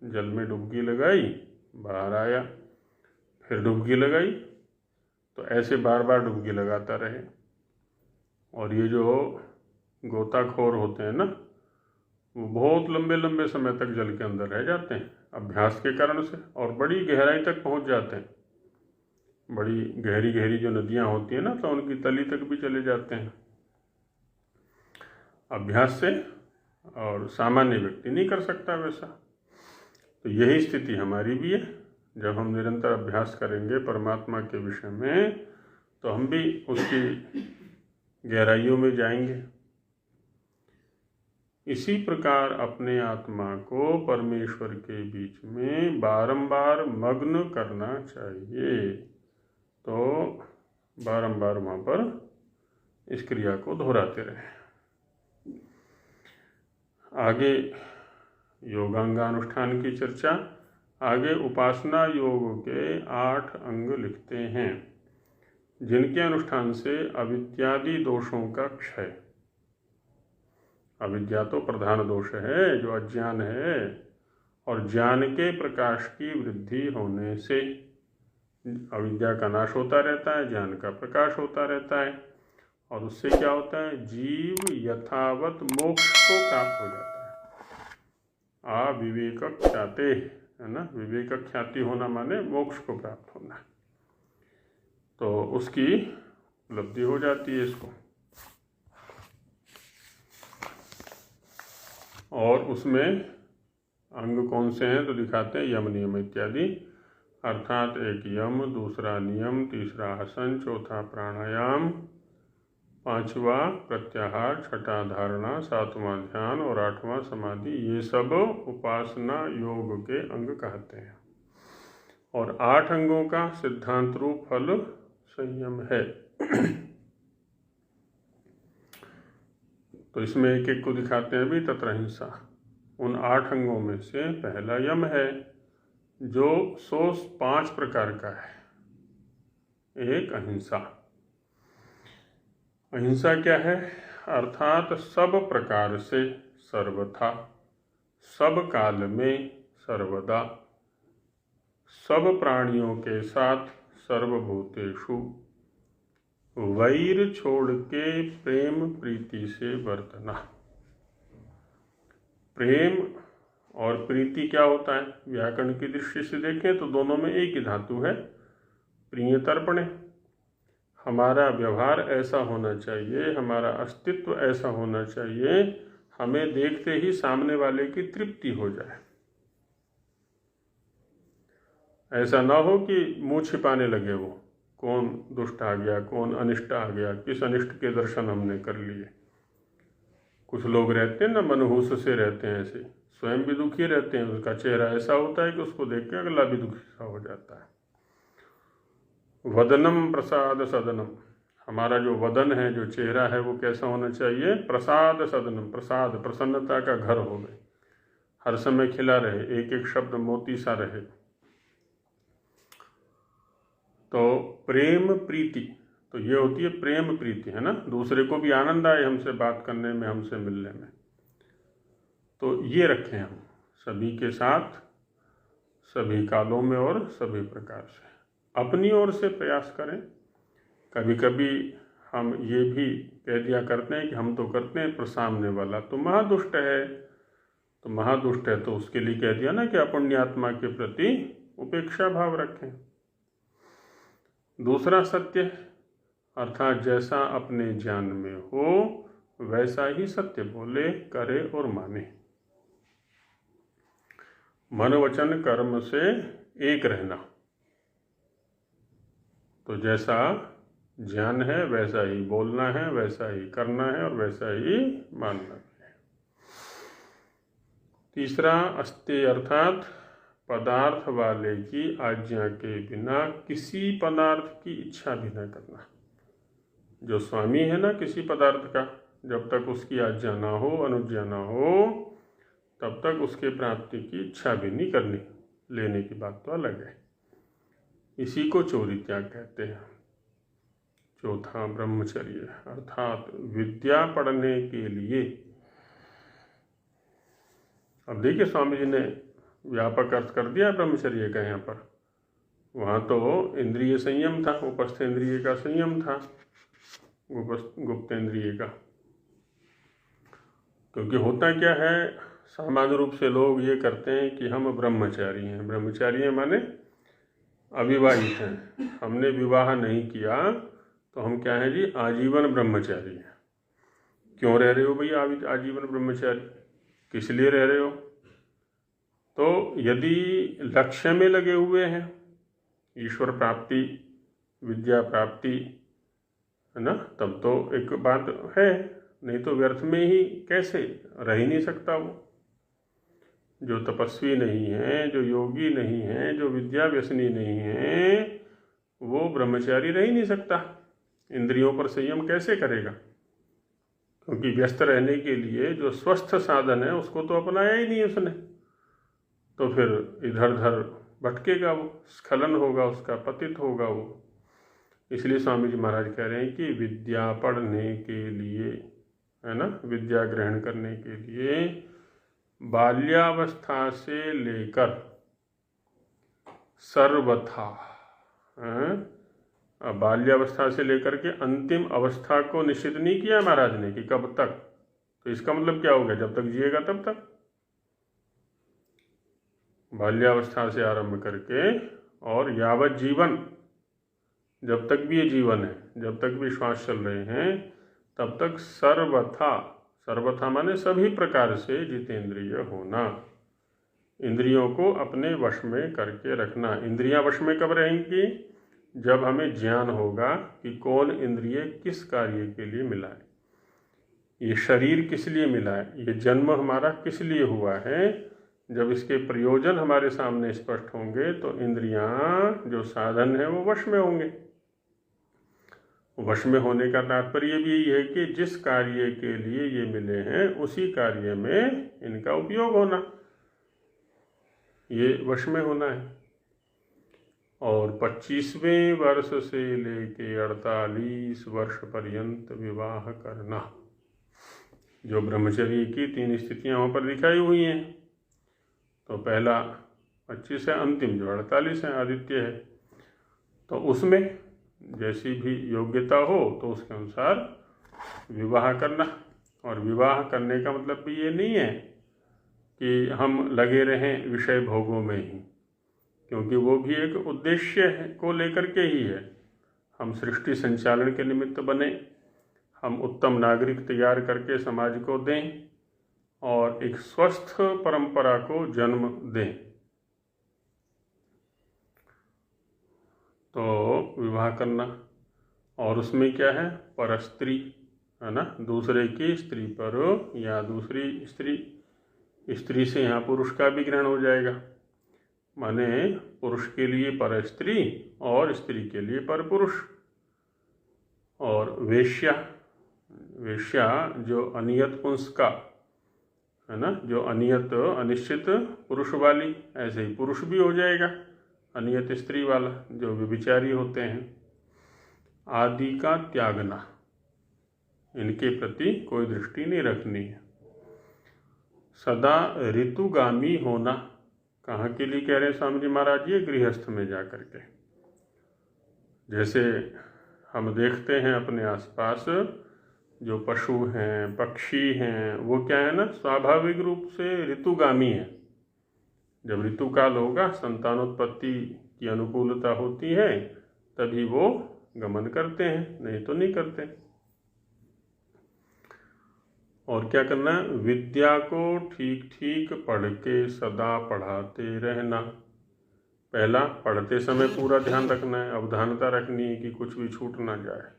जल में डुबकी लगाई, बाहर आया, फिर डुबकी लगाई, तो ऐसे बार बार डुबकी लगाता रहे। और ये जो गोताखोर होते हैं ना, वो बहुत लंबे लंबे समय तक जल के अंदर रह जाते हैं अभ्यास के कारण से, और बड़ी गहराई तक पहुंच जाते हैं। बड़ी गहरी गहरी जो नदियां होती हैं ना, तो उनकी तली तक भी चले जाते हैं अभ्यास से, और सामान्य व्यक्ति नहीं कर सकता वैसा। तो यही स्थिति हमारी भी है। जब हम निरंतर अभ्यास करेंगे परमात्मा के विषय में, तो हम भी उसकी गहराइयों में जाएंगे। इसी प्रकार अपने आत्मा को परमेश्वर के बीच में बारंबार मग्न करना चाहिए। तो बारंबार वहाँ पर इस क्रिया को दोहराते रहें। आगे योगांगानुष्ठान की चर्चा। आगे उपासना योग के 8 अंग लिखते हैं, जिनके अनुष्ठान से अविद्यादि दोषों का क्षय। अविद्या तो प्रधान दोष है, जो अज्ञान है, और ज्ञान के प्रकाश की वृद्धि होने से अविद्या का नाश होता रहता है, ज्ञान का प्रकाश होता रहता है, और उससे क्या होता है, जीव यथावत मोक्ष को प्राप्त हो जाता है। अविवेक ख्याते, है ना, विवेक ख्याति होना माने मोक्ष को प्राप्त होना, तो उसकी उपलब्धि हो जाती है इसको। और उसमें अंग कौन से हैं तो दिखाते हैं, यम नियम इत्यादि, अर्थात एक यम, दूसरा नियम, तीसरा आसन, चौथा प्राणायाम, पांचवा प्रत्याहार, छठा धारणा, सातवां ध्यान और आठवां समाधि। ये सब उपासना योग के अंग कहते हैं। और 8 अंगों का सिद्धांत रूप फल संयम है। तो इसमें एक एक को दिखाते हैं भी। तत्र हिंसा, उन 8 अंगों में से पहला यम है, जो 105 प्रकार का है। एक अहिंसा। अहिंसा क्या है, अर्थात सब प्रकार से, सर्वथा, सब काल में, सर्वदा, सब प्राणियों के साथ, सर्वभूतेषु, वैर छोड़ के प्रेम प्रीति से वर्तना। प्रेम और प्रीति क्या होता है, व्याकरण की दृष्टि से देखें तो दोनों में एक ही धातु है, प्रिय तर्पणे। हमारा व्यवहार ऐसा होना चाहिए, हमारा अस्तित्व ऐसा होना चाहिए, हमें देखते ही सामने वाले की तृप्ति हो जाए। ऐसा ना हो कि मुंह छिपाने लगे वो, कौन दुष्ट आ गया, कौन अनिष्ट आ गया, किस अनिष्ट के दर्शन हमने कर लिए। कुछ लोग रहते हैं ना, मनहूस से रहते हैं, ऐसे स्वयं भी दुखी रहते हैं, उसका चेहरा ऐसा होता है कि उसको देख के अगला भी दुखी सा हो जाता है। वदनम प्रसाद सदनम, हमारा जो वदन है, जो चेहरा है, वो कैसा होना चाहिए, प्रसाद सदनम, प्रसाद प्रसन्नता का घर हो गए, हर समय खिला रहे, एक एक शब्द मोती सा रहे। तो प्रेम प्रीति, तो ये होती है प्रेम प्रीति, है ना, दूसरे को भी आनंद आए हमसे बात करने में, हमसे मिलने में। तो ये रखें हम सभी के साथ, सभी कालों में और सभी प्रकार से। अपनी ओर से प्रयास करें। कभी कभी हम ये भी कह दिया करते हैं कि हम तो करते हैं, पर सामने वाला तो महादुष्ट है, तो महादुष्ट है तो उसके लिए कह दिया ना कि अपुण्यात्मा के प्रति उपेक्षा भाव रखें। दूसरा सत्य, अर्थात जैसा अपने ज्ञान में हो वैसा ही सत्य बोले, करे और माने। मन वचन कर्म से एक रहना। तो जैसा ज्ञान है वैसा ही बोलना है, वैसा ही करना है और वैसा ही मानना है। तीसरा अस्ते, अर्थात पदार्थ वाले की आज्ञा के बिना किसी पदार्थ की इच्छा भी न करना। जो स्वामी है ना किसी पदार्थ का, जब तक उसकी आज्ञा ना हो, अनुज्ञा ना हो, तब तक उसके प्राप्ति की इच्छा भी नहीं करनी। लेने की बात तो अलग है। इसी को चोरी त्याग कहते हैं। चौथा ब्रह्मचर्य, अर्थात विद्या पढ़ने के लिए। अब देखिए स्वामी जी ने व्यापक अर्थ कर दिया ब्रह्मचर्य का। यहाँ पर, वहाँ तो इंद्रिय संयम था, उपस्थेंद्रिय का संयम था, गुप्तेंद्रिय का। क्योंकि होता क्या है, सामान्य रूप से लोग ये करते हैं कि हम ब्रह्मचारी हैं। ब्रह्मचारी हैं माने अविवाहित हैं, हमने विवाह नहीं किया तो हम क्या है जी, आजीवन ब्रह्मचारी हैं। क्यों रह रहे हो भैया आजीवन ब्रह्मचारी, किस लिए रह रहे हो? तो यदि लक्ष्य में लगे हुए हैं, ईश्वर प्राप्ति, विद्या प्राप्ति, है ना, तब तो एक बात है, नहीं तो व्यर्थ में ही कैसे रह ही नहीं सकता वो। जो तपस्वी नहीं है, जो योगी नहीं है, जो विद्या व्यसनी नहीं है, वो ब्रह्मचारी रह ही नहीं सकता। इंद्रियों पर संयम कैसे करेगा? क्योंकि व्यस्त रहने के लिए जो स्वस्थ साधन है उसको तो अपनाया ही नहीं उसने, तो फिर इधर उधर भटकेगा, वो स्खलन होगा, उसका पतित होगा वो। इसलिए स्वामी जी महाराज कह रहे हैं कि विद्या पढ़ने के लिए, है ना, विद्या ग्रहण करने के लिए बाल्यावस्था से लेकर सर्वथा, बाल्यावस्था से लेकर के अंतिम अवस्था को निश्चित नहीं किया महाराज ने कि कब तक। तो इसका मतलब क्या हो गया, जब तक जिएगा तब तक। बाल्यावस्था से आरंभ करके और यावत जीवन, जब तक भी ये जीवन है, जब तक भी श्वास चल रहे हैं, तब तक सर्वथा, सर्वथा माने सभी प्रकार से जितेंद्रिय होना, इंद्रियों को अपने वश में करके रखना। इंद्रियां वश में कब रहेंगी, जब हमें ज्ञान होगा कि कौन इंद्रिय किस कार्य के लिए मिला है, ये शरीर किस लिए मिला है, ये जन्म हमारा किस लिए हुआ है। जब इसके प्रयोजन हमारे सामने स्पष्ट होंगे तो इंद्रियां जो साधन है वो वश में होंगे। वश में होने का तात्पर्य भी यही है कि जिस कार्य के लिए ये मिले हैं उसी कार्य में इनका उपयोग होना, ये वश में होना है। और 25वें वर्ष से लेके 48 वर्ष पर्यंत विवाह करना, जो ब्रह्मचर्य की 3 स्थितियां वहाँ पर दिखाई हुई हैं। तो पहला 25 है, अंतिम जो 48 है आदित्य है, तो उसमें जैसी भी योग्यता हो तो उसके अनुसार विवाह करना। और विवाह करने का मतलब भी ये नहीं है कि हम लगे रहें विषय भोगों में ही, क्योंकि वो भी एक उद्देश्य है को लेकर के ही है। हम सृष्टि संचालन के निमित्त बने, हम उत्तम नागरिक तैयार करके समाज को दें और एक स्वस्थ परंपरा को जन्म दें। तो विवाह करना, और उसमें क्या है, परस्त्री, है ना, दूसरे की स्त्री पर या दूसरी स्त्री से यहाँ पुरुष का भी ग्रहण हो जाएगा, माने पुरुष के लिए पर स्त्री और स्त्री के लिए पर पुरुष। और वेश्या, वेश्या जो अनियत पुंस का, है ना, जो अनियत अनिश्चित पुरुष वाली, ऐसे ही पुरुष भी हो जाएगा अनियत स्त्री वाला, जो व्यभिचारी होते हैं। आदि का त्यागना, इनके प्रति कोई दृष्टि नहीं रखनी है। सदा ऋतुगामी होना, कहाँ के लिए कह रहे हैं स्वामी जी महाराज, ये गृहस्थ में जा कर के। जैसे हम देखते हैं अपने आसपास जो पशु हैं, पक्षी हैं, वो क्या है ना, स्वाभाविक रूप से ऋतुगामी है। जब ऋतुकाल होगा, संतानोत्पत्ति की अनुकूलता होती है, तभी वो गमन करते हैं, नहीं तो नहीं करते। और क्या करना है, विद्या को ठीक ठीक पढ़ के सदा पढ़ाते रहना। पहला, पढ़ते समय पूरा ध्यान रखना है, अवधानता रखनी है कि कुछ भी छूट ना जाए।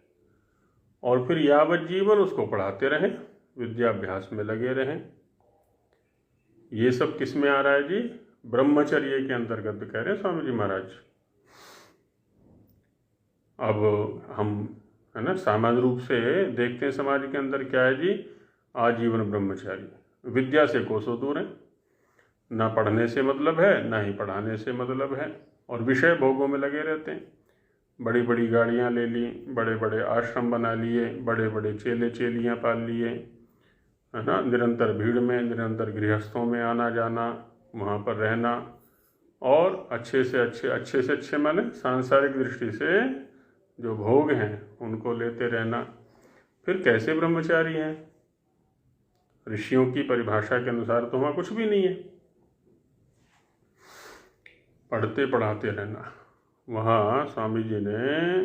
और फिर यावत जीवन उसको पढ़ाते रहें, विद्याभ्यास में लगे रहें। ये सब किस में आ रहा है जी, ब्रह्मचर्य के अंतर्गत कह रहे हैं स्वामी जी महाराज। अब हम, है ना, सामान्य रूप से देखते हैं समाज के अंदर क्या है जी, आजीवन ब्रह्मचारी, विद्या से कोसों दूर है, ना पढ़ने से मतलब है, ना ही पढ़ाने से मतलब है, और विषय भोगों में लगे रहते हैं। बड़ी बड़ी गाड़ियाँ ले ली, बड़े बड़े आश्रम बना लिए, बड़े बड़े चेले चेलियाँ पाल लिए, है ना, निरंतर भीड़ में, निरंतर गृहस्थों में आना जाना, वहाँ पर रहना, और अच्छे से अच्छे माने सांसारिक दृष्टि से जो भोग हैं उनको लेते रहना। फिर कैसे ब्रह्मचारी हैं, ऋषियों की परिभाषा के अनुसार तो वहाँ कुछ भी नहीं है। पढ़ते पढ़ाते रहना। वहाँ स्वामी जी ने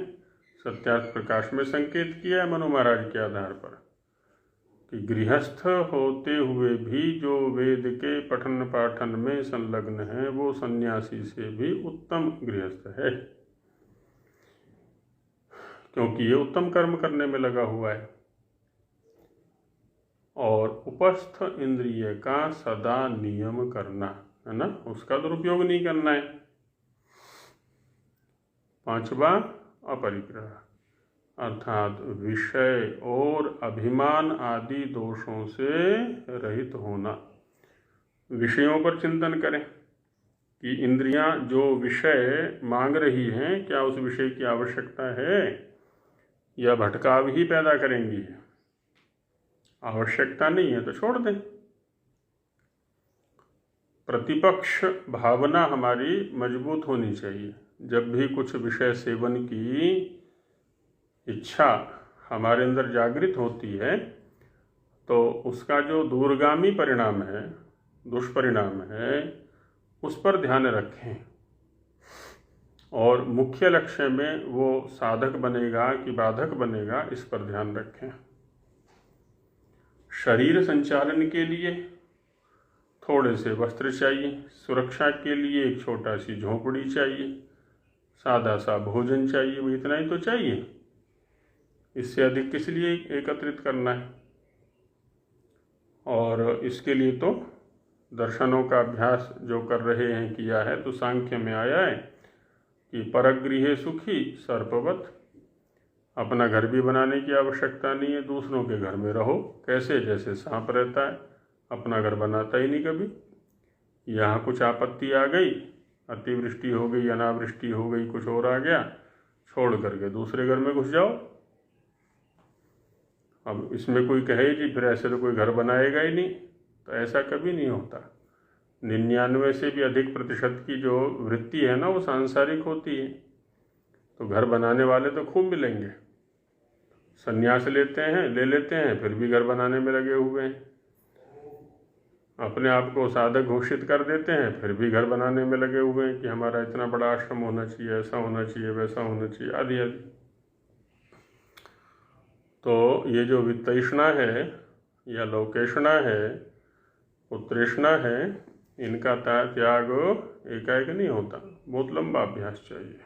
सत्यार्थ प्रकाश में संकेत किया है मनु महाराज के आधार पर कि गृहस्थ होते हुए भी जो वेद के पठन पाठन में संलग्न है वो सन्यासी से भी उत्तम गृहस्थ है, क्योंकि ये उत्तम कर्म करने में लगा हुआ है। और उपस्थ इंद्रिय का सदा नियम करना, है ना, उसका दुरुपयोग नहीं करना है। 5वां, अपरिग्रह, अर्थात विषय और अभिमान आदि दोषों से रहित होना। विषयों पर चिंतन करें कि इंद्रियां जो विषय मांग रही हैं, क्या उस विषय की आवश्यकता है या भटकाव ही पैदा करेंगी। आवश्यकता नहीं है तो छोड़ दें। प्रतिपक्ष भावना हमारी मजबूत होनी चाहिए। जब भी कुछ विषय सेवन की इच्छा हमारे अंदर जागृत होती है तो उसका जो दूरगामी परिणाम है, दुष्परिणाम है, उस पर ध्यान रखें और मुख्य लक्ष्य में वो साधक बनेगा कि बाधक बनेगा, इस पर ध्यान रखें। शरीर संचालन के लिए थोड़े से वस्त्र चाहिए, सुरक्षा के लिए एक छोटा सी झोंपड़ी चाहिए, सादा सा भोजन चाहिए, वो इतना ही तो चाहिए। इससे अधिक किस लिए एकत्रित करना है। और इसके लिए तो दर्शनों का अभ्यास जो कर रहे हैं किया है, तो सांख्य में आया है कि परगृहे सुखी सर्पवत। अपना घर भी बनाने की आवश्यकता नहीं है, दूसरों के घर में रहो। कैसे? जैसे सांप रहता है, अपना घर बनाता ही नहीं कभी। यहाँ कुछ आपत्ति आ गई, अतिवृष्टि हो गई, अनावृष्टि हो गई, कुछ और आ गया, छोड़ करके दूसरे घर में घुस जाओ। अब इसमें कोई कहे कि फिर ऐसे तो कोई घर बनाएगा ही नहीं, तो ऐसा कभी नहीं होता। 99 से भी अधिक प्रतिशत की जो वृत्ति है ना, वो सांसारिक होती है। तो घर बनाने वाले तो खूब मिलेंगे। संन्यास ले लेते हैं, फिर भी घर बनाने में लगे हुए हैं। अपने आप को साधक घोषित कर देते हैं, फिर भी घर बनाने में लगे हुए हैं कि हमारा इतना बड़ा आश्रम होना चाहिए, ऐसा होना चाहिए, वैसा होना चाहिए, आदि आदि। तो ये जो वित्तृष्णा है या लोकेशना है, पुत्रेष्णा है, इनका त्याग एकाएक नहीं होता, बहुत लंबा अभ्यास चाहिए।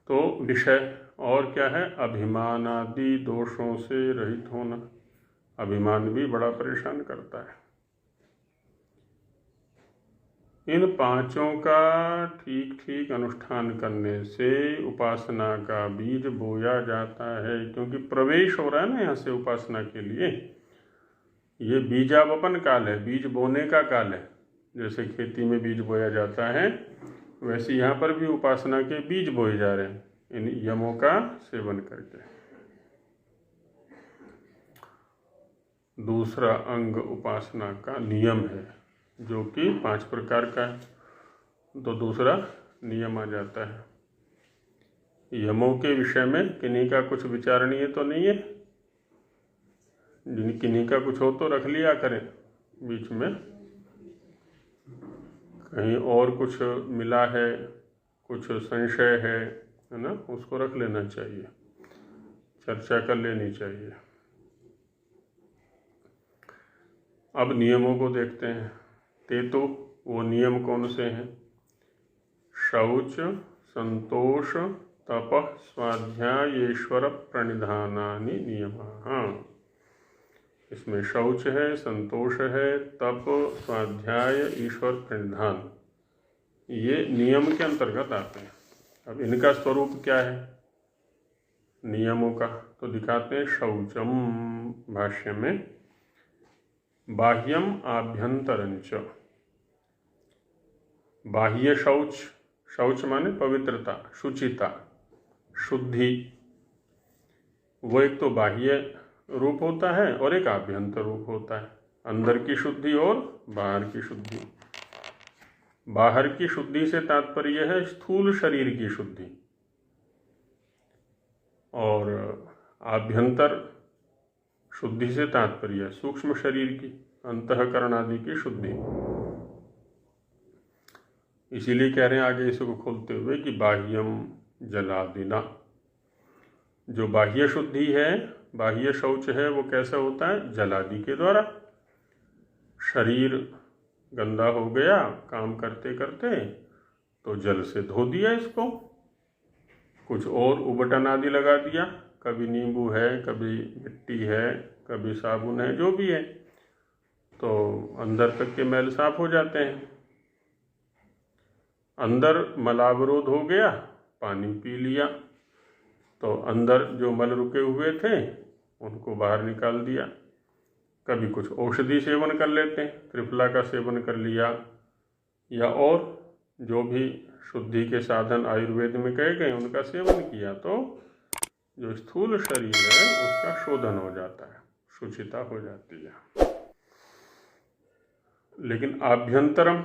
तो विषय और क्या है? अभिमान आदि दोषों से रहित होना। अभिमान भी बड़ा परेशान करता है। इन पांचों का ठीक ठीक अनुष्ठान करने से उपासना का बीज बोया जाता है, क्योंकि प्रवेश हो रहा है ना यहाँ से उपासना के लिए। ये बीजावपन काल है, बीज बोने का काल है। जैसे खेती में बीज बोया जाता है, वैसे यहाँ पर भी उपासना के बीज बोए जा रहे हैं इन यमों का सेवन करके। दूसरा अंग उपासना का नियम है, जो कि 5 प्रकार का है। तो दूसरा नियम आ जाता है। यमों के विषय में किन्हीं का कुछ विचारणीय तो नहीं है। किन्हीं का कुछ हो तो रख लिया करें बीच में। कहीं और कुछ मिला है, कुछ संशय है ना, उसको रख लेना चाहिए, चर्चा कर लेनी चाहिए। अब नियमों को देखते हैं। तो वो नियम कौन से हैं? शौच, संतोष, तपः, स्वाध्याय, ईश्वर प्रणिधानानि नियमाः। इसमें शौच है, संतोष है, तप, स्वाध्याय, ईश्वर प्रणिधान, ये नियम के अंतर्गत आते हैं। अब इनका स्वरूप क्या है नियमों का? तो दिखाते हैं। शौचम भाष्य में बाह्यम आभ्यंतरंच। बाह्य शौच, शौच माने पवित्रता, शुचिता, शुद्धि। वो एक तो बाह्य रूप होता है और एक आभ्यंतर रूप होता है। अंदर की शुद्धि और बाहर की शुद्धि। बाहर की शुद्धि से तात्पर्य है स्थूल शरीर की शुद्धि, और आभ्यंतर शुद्धि से तात्पर्य सूक्ष्म शरीर की, अंतःकरण आदि की शुद्धि। इसीलिए कह रहे हैं आगे इसको खोलते हुए कि बाह्यम जलादिना। जो बाह्य शुद्धि है, बाह्य शौच है, वो कैसा होता है? जलादि के द्वारा। शरीर गंदा हो गया काम करते करते, तो जल से धो दिया इसको, कुछ और उबटन आदि लगा दिया, कभी नींबू है, कभी मिट्टी है, कभी साबुन है, जो भी है, तो अंदर तक के मैल साफ हो जाते हैं। अंदर मलावरोध हो गया पानी पी लिया तो अंदर जो मल रुके हुए थे उनको बाहर निकाल दिया। कभी कुछ औषधि सेवन कर लेते हैं, त्रिफला का सेवन कर लिया, या और जो भी शुद्धि के साधन आयुर्वेद में कहे गए उनका सेवन किया तो जो स्थूल शरीर है उसका शोधन हो जाता है, शुचिता हो जाती है। लेकिन आभ्यंतरम,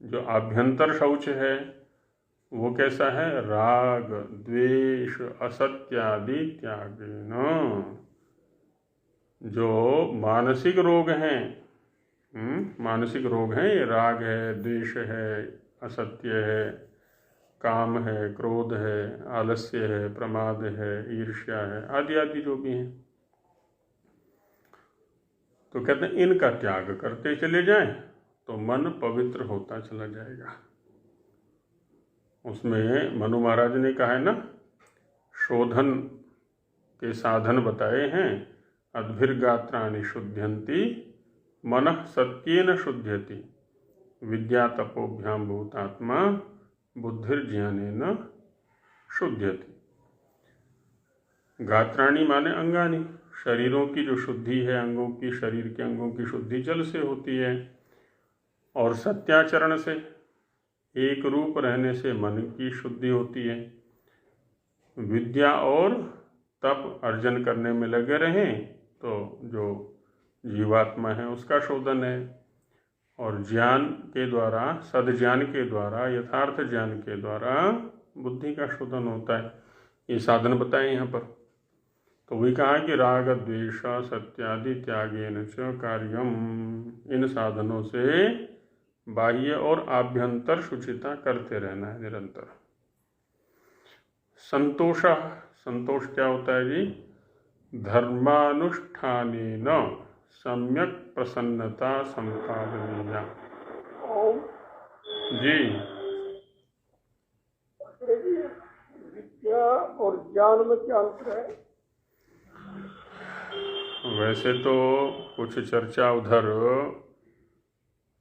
जो आभ्यंतर शौच है वो कैसा है? राग द्वेष असत्यादि त्यागेन। जो मानसिक रोग हैं, मानसिक रोग हैं, ये राग है, द्वेष है, असत्य है, काम है, क्रोध है, आलस्य है, प्रमाद है, ईर्ष्या है, आदि आदि जो भी हैं, तो कहते हैं इनका त्याग करते चले जाएं तो मन पवित्र होता चला जाएगा। उसमें मनु महाराज ने कहा है ना, शोधन के साधन बताए हैं, अद्भिर्गात्राणि शुद्ध्यन्ति मनः सत्येन शुद्ध्यति विद्या तपोभ्याम भूतात्मा बुद्धिर्ज्ञानेन शुद्ध्यति। गात्राणि माने अंगानि, शरीरों की जो शुद्धि है, अंगों की, शरीर के अंगों की शुद्धि जल से होती है, और सत्याचरण से, एक रूप रहने से मन की शुद्धि होती है। विद्या और तप अर्जन करने में लगे रहें तो जो जीवात्मा है उसका शोधन है, और ज्ञान के द्वारा, सद्ज्ञान के द्वारा, यथार्थ ज्ञान के द्वारा बुद्धि का शोधन होता है। ये साधन बताए यहाँ पर। तो वही कहा कि राग द्वेष सत्यादि त्यागेन च कार्यम, इन साधनों से बाह्य और आभ्यंतर शुचिता करते रहना है निरंतर। संतोष, संतोष क्या होता है जी? धर्मानुष्ठानेन सम्यक प्रसन्नता संपादनीया। जी, विद्या और ज्ञान में क्या अंतर है? वैसे तो कुछ चर्चा उधर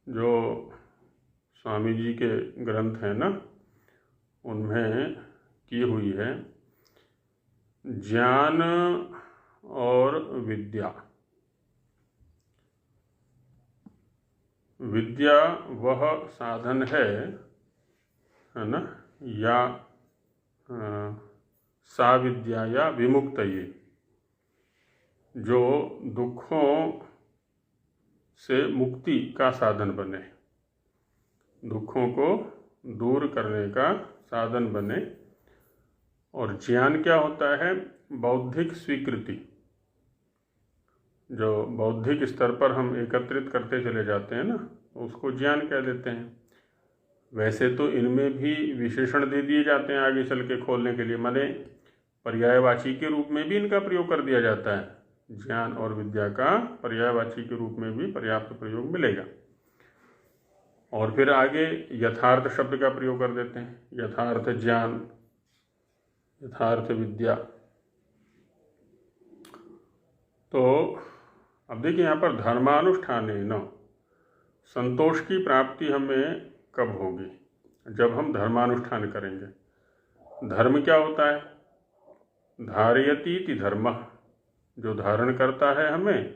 जो स्वामी जी के ग्रंथ हैं ना उनमें की हुई है। ज्ञान और विद्या, विद्या वह साधन है ना, या सा विद्या या विमुक्त, ये जो दुखों से मुक्ति का साधन बने, दुखों को दूर करने का साधन बने। और ज्ञान क्या होता है? बौद्धिक स्वीकृति, जो बौद्धिक स्तर पर हम एकत्रित करते चले जाते हैं ना, उसको ज्ञान कह देते हैं। वैसे तो इनमें भी विशेषण दे दिए जाते हैं आगे चल के खोलने के लिए, माने पर्यायवाची के रूप में भी इनका प्रयोग कर दिया जाता है। ज्ञान और विद्या का पर्यायवाची के रूप में भी पर्याप्त प्रयोग मिलेगा। और फिर आगे यथार्थ शब्द का प्रयोग कर देते हैं, यथार्थ ज्ञान, यथार्थ विद्या। तो अब देखिए यहाँ पर धर्मानुष्ठानेन, संतोष की प्राप्ति हमें कब होगी? जब हम धर्मानुष्ठान करेंगे। धर्म क्या होता है? धारयति इति धर्मः, जो धारण करता है हमें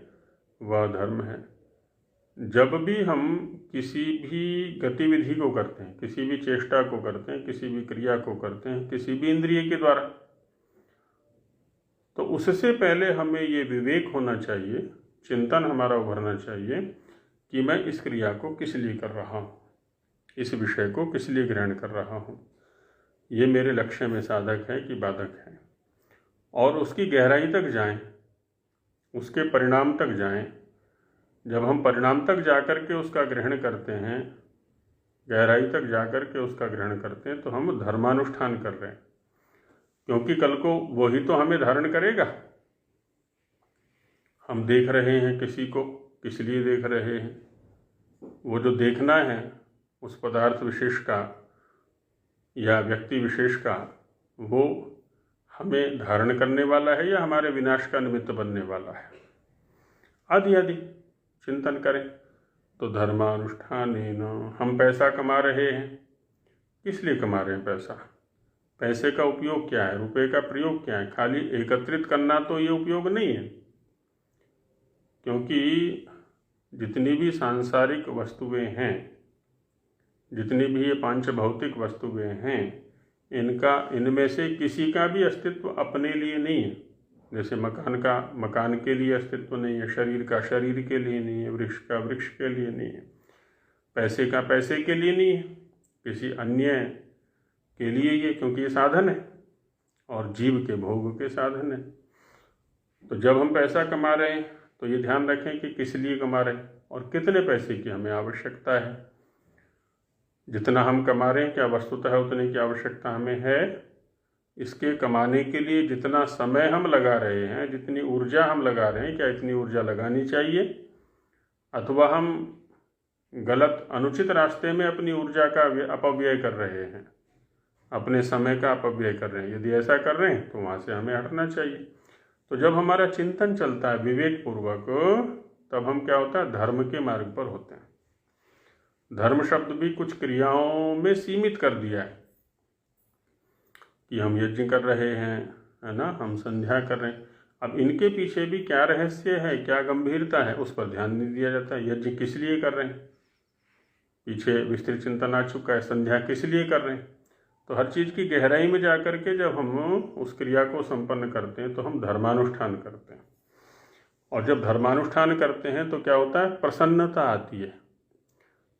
वह धर्म है। जब भी हम किसी भी गतिविधि को करते हैं, किसी भी चेष्टा को करते हैं, किसी भी क्रिया को करते हैं, किसी भी इंद्रिय के द्वारा, तो उससे पहले हमें ये विवेक होना चाहिए, चिंतन हमारा उभरना चाहिए कि मैं इस क्रिया को किस लिए कर रहा हूँ, इस विषय को किस लिए ग्रहण कर रहा हूँ, ये मेरे लक्ष्य में साधक है कि बाधक है। और उसकी गहराई तक जाएं, उसके परिणाम तक जाएं। जब हम परिणाम तक जाकर के उसका ग्रहण करते हैं, गहराई तक जाकर के उसका ग्रहण करते हैं, तो हम धर्मानुष्ठान कर रहे हैं, क्योंकि कल को वही तो हमें धारण करेगा। हम देख रहे हैं किसी को, किस लिए देख रहे हैं? वो जो देखना है उस पदार्थ विशेष का या व्यक्ति विशेष का, वो हमें धारण करने वाला है या हमारे विनाश का निमित्त बनने वाला है, आदि आदि चिंतन करें। तो धर्मानुष्ठानेन, हम पैसा कमा रहे हैं, किस लिए कमा रहे हैं पैसा? पैसे का उपयोग क्या है, रुपए का प्रयोग क्या है। खाली एकत्रित करना तो ये उपयोग नहीं है, क्योंकि जितनी भी सांसारिक वस्तुएं हैं, जितनी भी ये पांच भौतिक वस्तुएं हैं, इनमें से किसी का भी अस्तित्व अपने लिए नहीं है। जैसे मकान का मकान के लिए अस्तित्व नहीं है, शरीर का शरीर के लिए नहीं है, वृक्ष का वृक्ष के लिए नहीं है, पैसे का पैसे के लिए नहीं है, किसी अन्य के लिए ये, क्योंकि ये साधन है और जीव के भोग के साधन है। तो जब हम पैसा कमा रहे हैं तो ये ध्यान रखें कि किस लिए कमा रहे हैं और कितने पैसे की हमें आवश्यकता है। जितना हम कमा रहे हैं क्या वस्तुतः उतने की आवश्यकता हमें है। इसके कमाने के लिए जितना समय हम लगा रहे हैं, जितनी ऊर्जा हम लगा रहे हैं, क्या इतनी ऊर्जा लगानी चाहिए, अथवा हम गलत अनुचित रास्ते में अपनी ऊर्जा का अपव्यय कर रहे हैं, अपने समय का अपव्यय कर रहे हैं। यदि ऐसा कर रहे हैं तो वहाँ से हमें हटना चाहिए। तो जब हमारा चिंतन चलता है विवेक पूर्वक, तब हम क्या होता है, धर्म के मार्ग पर होते हैं। धर्म शब्द भी कुछ क्रियाओं में सीमित कर दिया है कि हम यज्ञ कर रहे हैं, है ना, हम संध्या कर रहे हैं। अब इनके पीछे भी क्या रहस्य है, क्या गंभीरता है, उस पर ध्यान नहीं दिया जाता। यज्ञ किस लिए कर रहे हैं, पीछे विस्तृत चिंतन आ चुका है। संध्या किस लिए कर रहे हैं, तो हर चीज़ की गहराई में जा कर के जब हम उस क्रिया को संपन्न करते हैं तो हम धर्मानुष्ठान करते हैं। और जब धर्मानुष्ठान करते हैं तो क्या होता है, प्रसन्नता आती है,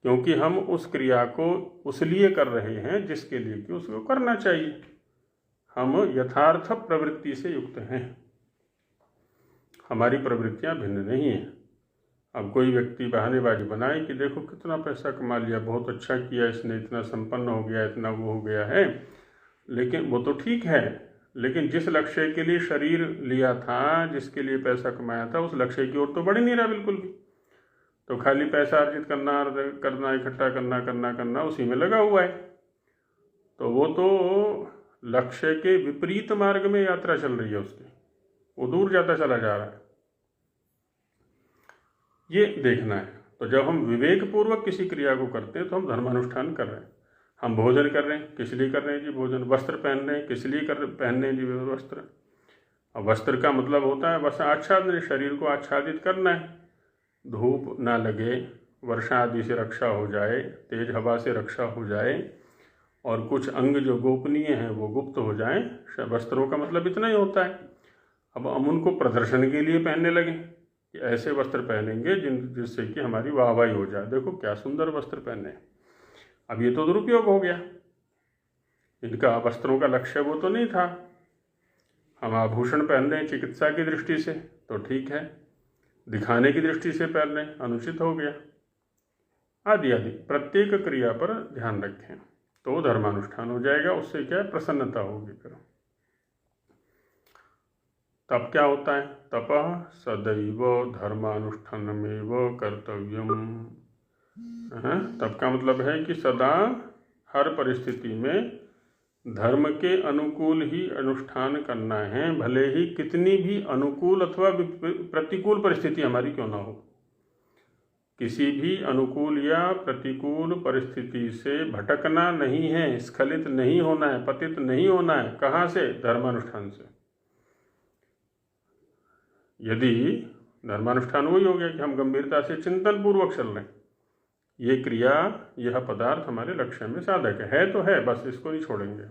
क्योंकि हम उस क्रिया को उस लिए कर रहे हैं जिसके लिए कि उसको करना चाहिए। हम यथार्थ प्रवृत्ति से युक्त हैं, हमारी प्रवृत्तियां भिन्न नहीं हैं। अब कोई व्यक्ति बहानेबाजी बनाए कि देखो कितना पैसा कमा लिया, बहुत अच्छा किया इसने, इतना संपन्न हो गया, इतना वो हो गया है, लेकिन वो तो ठीक है, लेकिन जिस लक्ष्य के लिए शरीर लिया था, जिसके लिए पैसा कमाया था, उस लक्ष्य की ओर तो बढ़ नहीं रहा बिल्कुल भी। तो खाली पैसा अर्जित करना इकट्ठा करना उसी में लगा हुआ है। तो वो तो लक्ष्य के विपरीत मार्ग में यात्रा चल रही है उसकी, वो दूर जाता चला जा रहा है। ये देखना है। तो जब हम विवेक पूर्वक किसी क्रिया को करते हैं तो हम धर्मानुष्ठान कर रहे हैं। हम भोजन कर रहे हैं, किस लिए कर रहे हैं जी भोजन। वस्त्र पहन रहे हैं, किस लिए पहन रहे हैं जी वस्त्र। अब वस्त्र का मतलब होता है बस आच्छादन, शरीर को आच्छादित करना है, धूप ना लगे, वर्षा आदि से रक्षा हो जाए, तेज हवा से रक्षा हो जाए, और कुछ अंग जो गोपनीय हैं वो गुप्त हो जाएं। वस्त्रों का मतलब इतना ही होता है। अब हम उनको प्रदर्शन के लिए पहनने लगे कि ऐसे वस्त्र पहनेंगे जिससे कि हमारी वाहवाही हो जाए, देखो क्या सुंदर वस्त्र पहने। अब ये तो दुरुपयोग हो गया, इनका वस्त्रों का लक्ष्य वो तो नहीं था। हम आभूषण पहन रहे हैं चिकित्सा की दृष्टि से तो ठीक है, दिखाने की दृष्टि से पहन रहे हैं अनुचित हो गया, आदि आदि। प्रत्येक क्रिया पर ध्यान रखें तो धर्मानुष्ठान हो जाएगा। उससे क्या है, प्रसन्नता होगी। फिर तब क्या होता है, तपः सदैव धर्मानुष्ठानमेव कर्तव्यम। तब का मतलब है कि सदा हर परिस्थिति में धर्म के अनुकूल ही अनुष्ठान करना है, भले ही कितनी भी अनुकूल अथवा प्रतिकूल परिस्थिति हमारी क्यों ना हो। किसी भी अनुकूल या प्रतिकूल परिस्थिति से भटकना नहीं है, स्खलित नहीं होना है, पतित नहीं होना है। कहाँ से, धर्मानुष्ठान से। यदि धर्मानुष्ठान वही हो गया कि हम गंभीरता से चिंतन पूर्वक चल रहे हैं, ये क्रिया यह पदार्थ हमारे लक्ष्य में साधक है तो है, बस इसको नहीं छोड़ेंगे।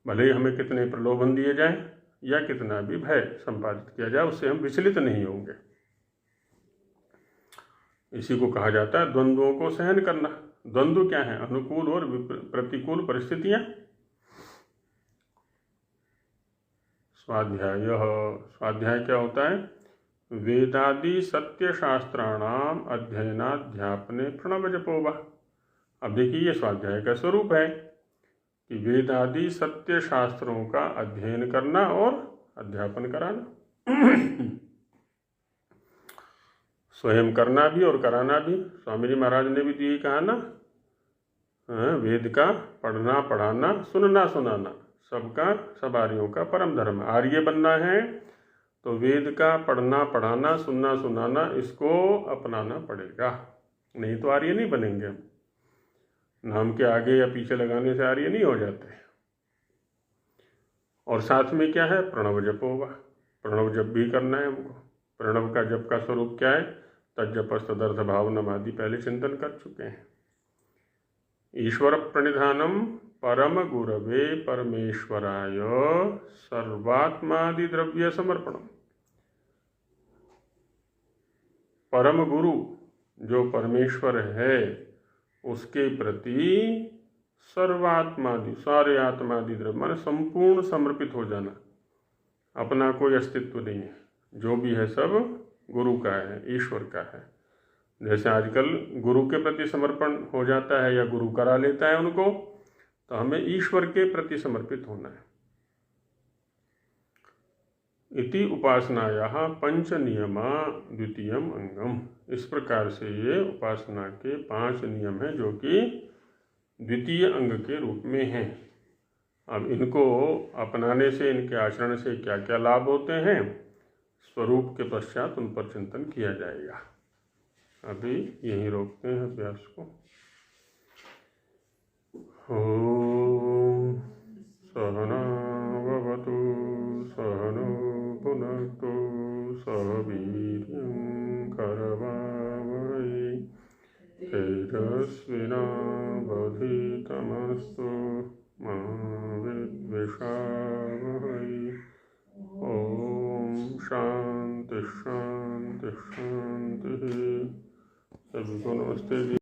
भले ही हमें कितने प्रलोभन दिए जाएं या कितना भी भय संपादित किया जाए, उससे हम विचलित नहीं होंगे। इसी को कहा जाता है द्वंद्वों को सहन करना। द्वंद्व क्या है, अनुकूल और प्रतिकूल परिस्थितियां। स्वाध्याय क्या होता है, वेदादि सत्य शास्त्राणाम अध्ययनाध्यापने प्रणव जपोवा। अब देखिए ये स्वाध्याय का स्वरूप है कि वेदादि सत्य शास्त्रों का अध्ययन करना और अध्यापन कराना। स्वयं करना भी और कराना भी। स्वामी जी महाराज ने भी यही कहा ना, वेद का पढ़ना पढ़ाना सुनना सुनाना सबका सब आर्यों का परम धर्म। आर्य बनना है तो वेद का पढ़ना पढ़ाना सुनना सुनाना इसको अपनाना पड़ेगा, नहीं तो आर्य नहीं बनेंगे हम। नाम के आगे या पीछे लगाने से आर्य नहीं हो जाते। और साथ में क्या है, प्रणव जप होगा। प्रणव जप भी करना है हमको। प्रणव का जप का स्वरूप क्या है, तज्जपस्तदर्थ भावनम आदि पहले चिंतन कर चुके हैं। ईश्वर प्रणिधानम परम गुरवे परमेश्वराय सर्वात्मादि द्रव्य समर्पणम। परम गुरु जो परमेश्वर है उसके प्रति सर्वात्मादि, सारे आत्मादि द्रव्य माने संपूर्ण समर्पित हो जाना। अपना कोई अस्तित्व नहीं है, जो भी है सब गुरु का है, ईश्वर का है। जैसे आजकल गुरु के प्रति समर्पण हो जाता है या गुरु करा लेता है उनको, तो हमें ईश्वर के प्रति समर्पित होना है। इति उपासनायाः पंच नियमा द्वितीयम अंगम। इस प्रकार से ये उपासना के 5 नियम हैं जो कि द्वितीय अंग के रूप में हैं। अब इनको अपनाने से, इनके आचरण से क्या क्या लाभ होते हैं, स्वरूप के पश्चात उन पर चिंतन किया जाएगा। अभी यहीं रोकते हैं अभ्यास को। ओम सहना भवतु सहनो भुनक्तु सह वीर्यं करवावहै तेजस्विनावधीतमस्तु मा विद्विषावहै। ओम शांति शांति शांति। सभी को नमस्ते जी।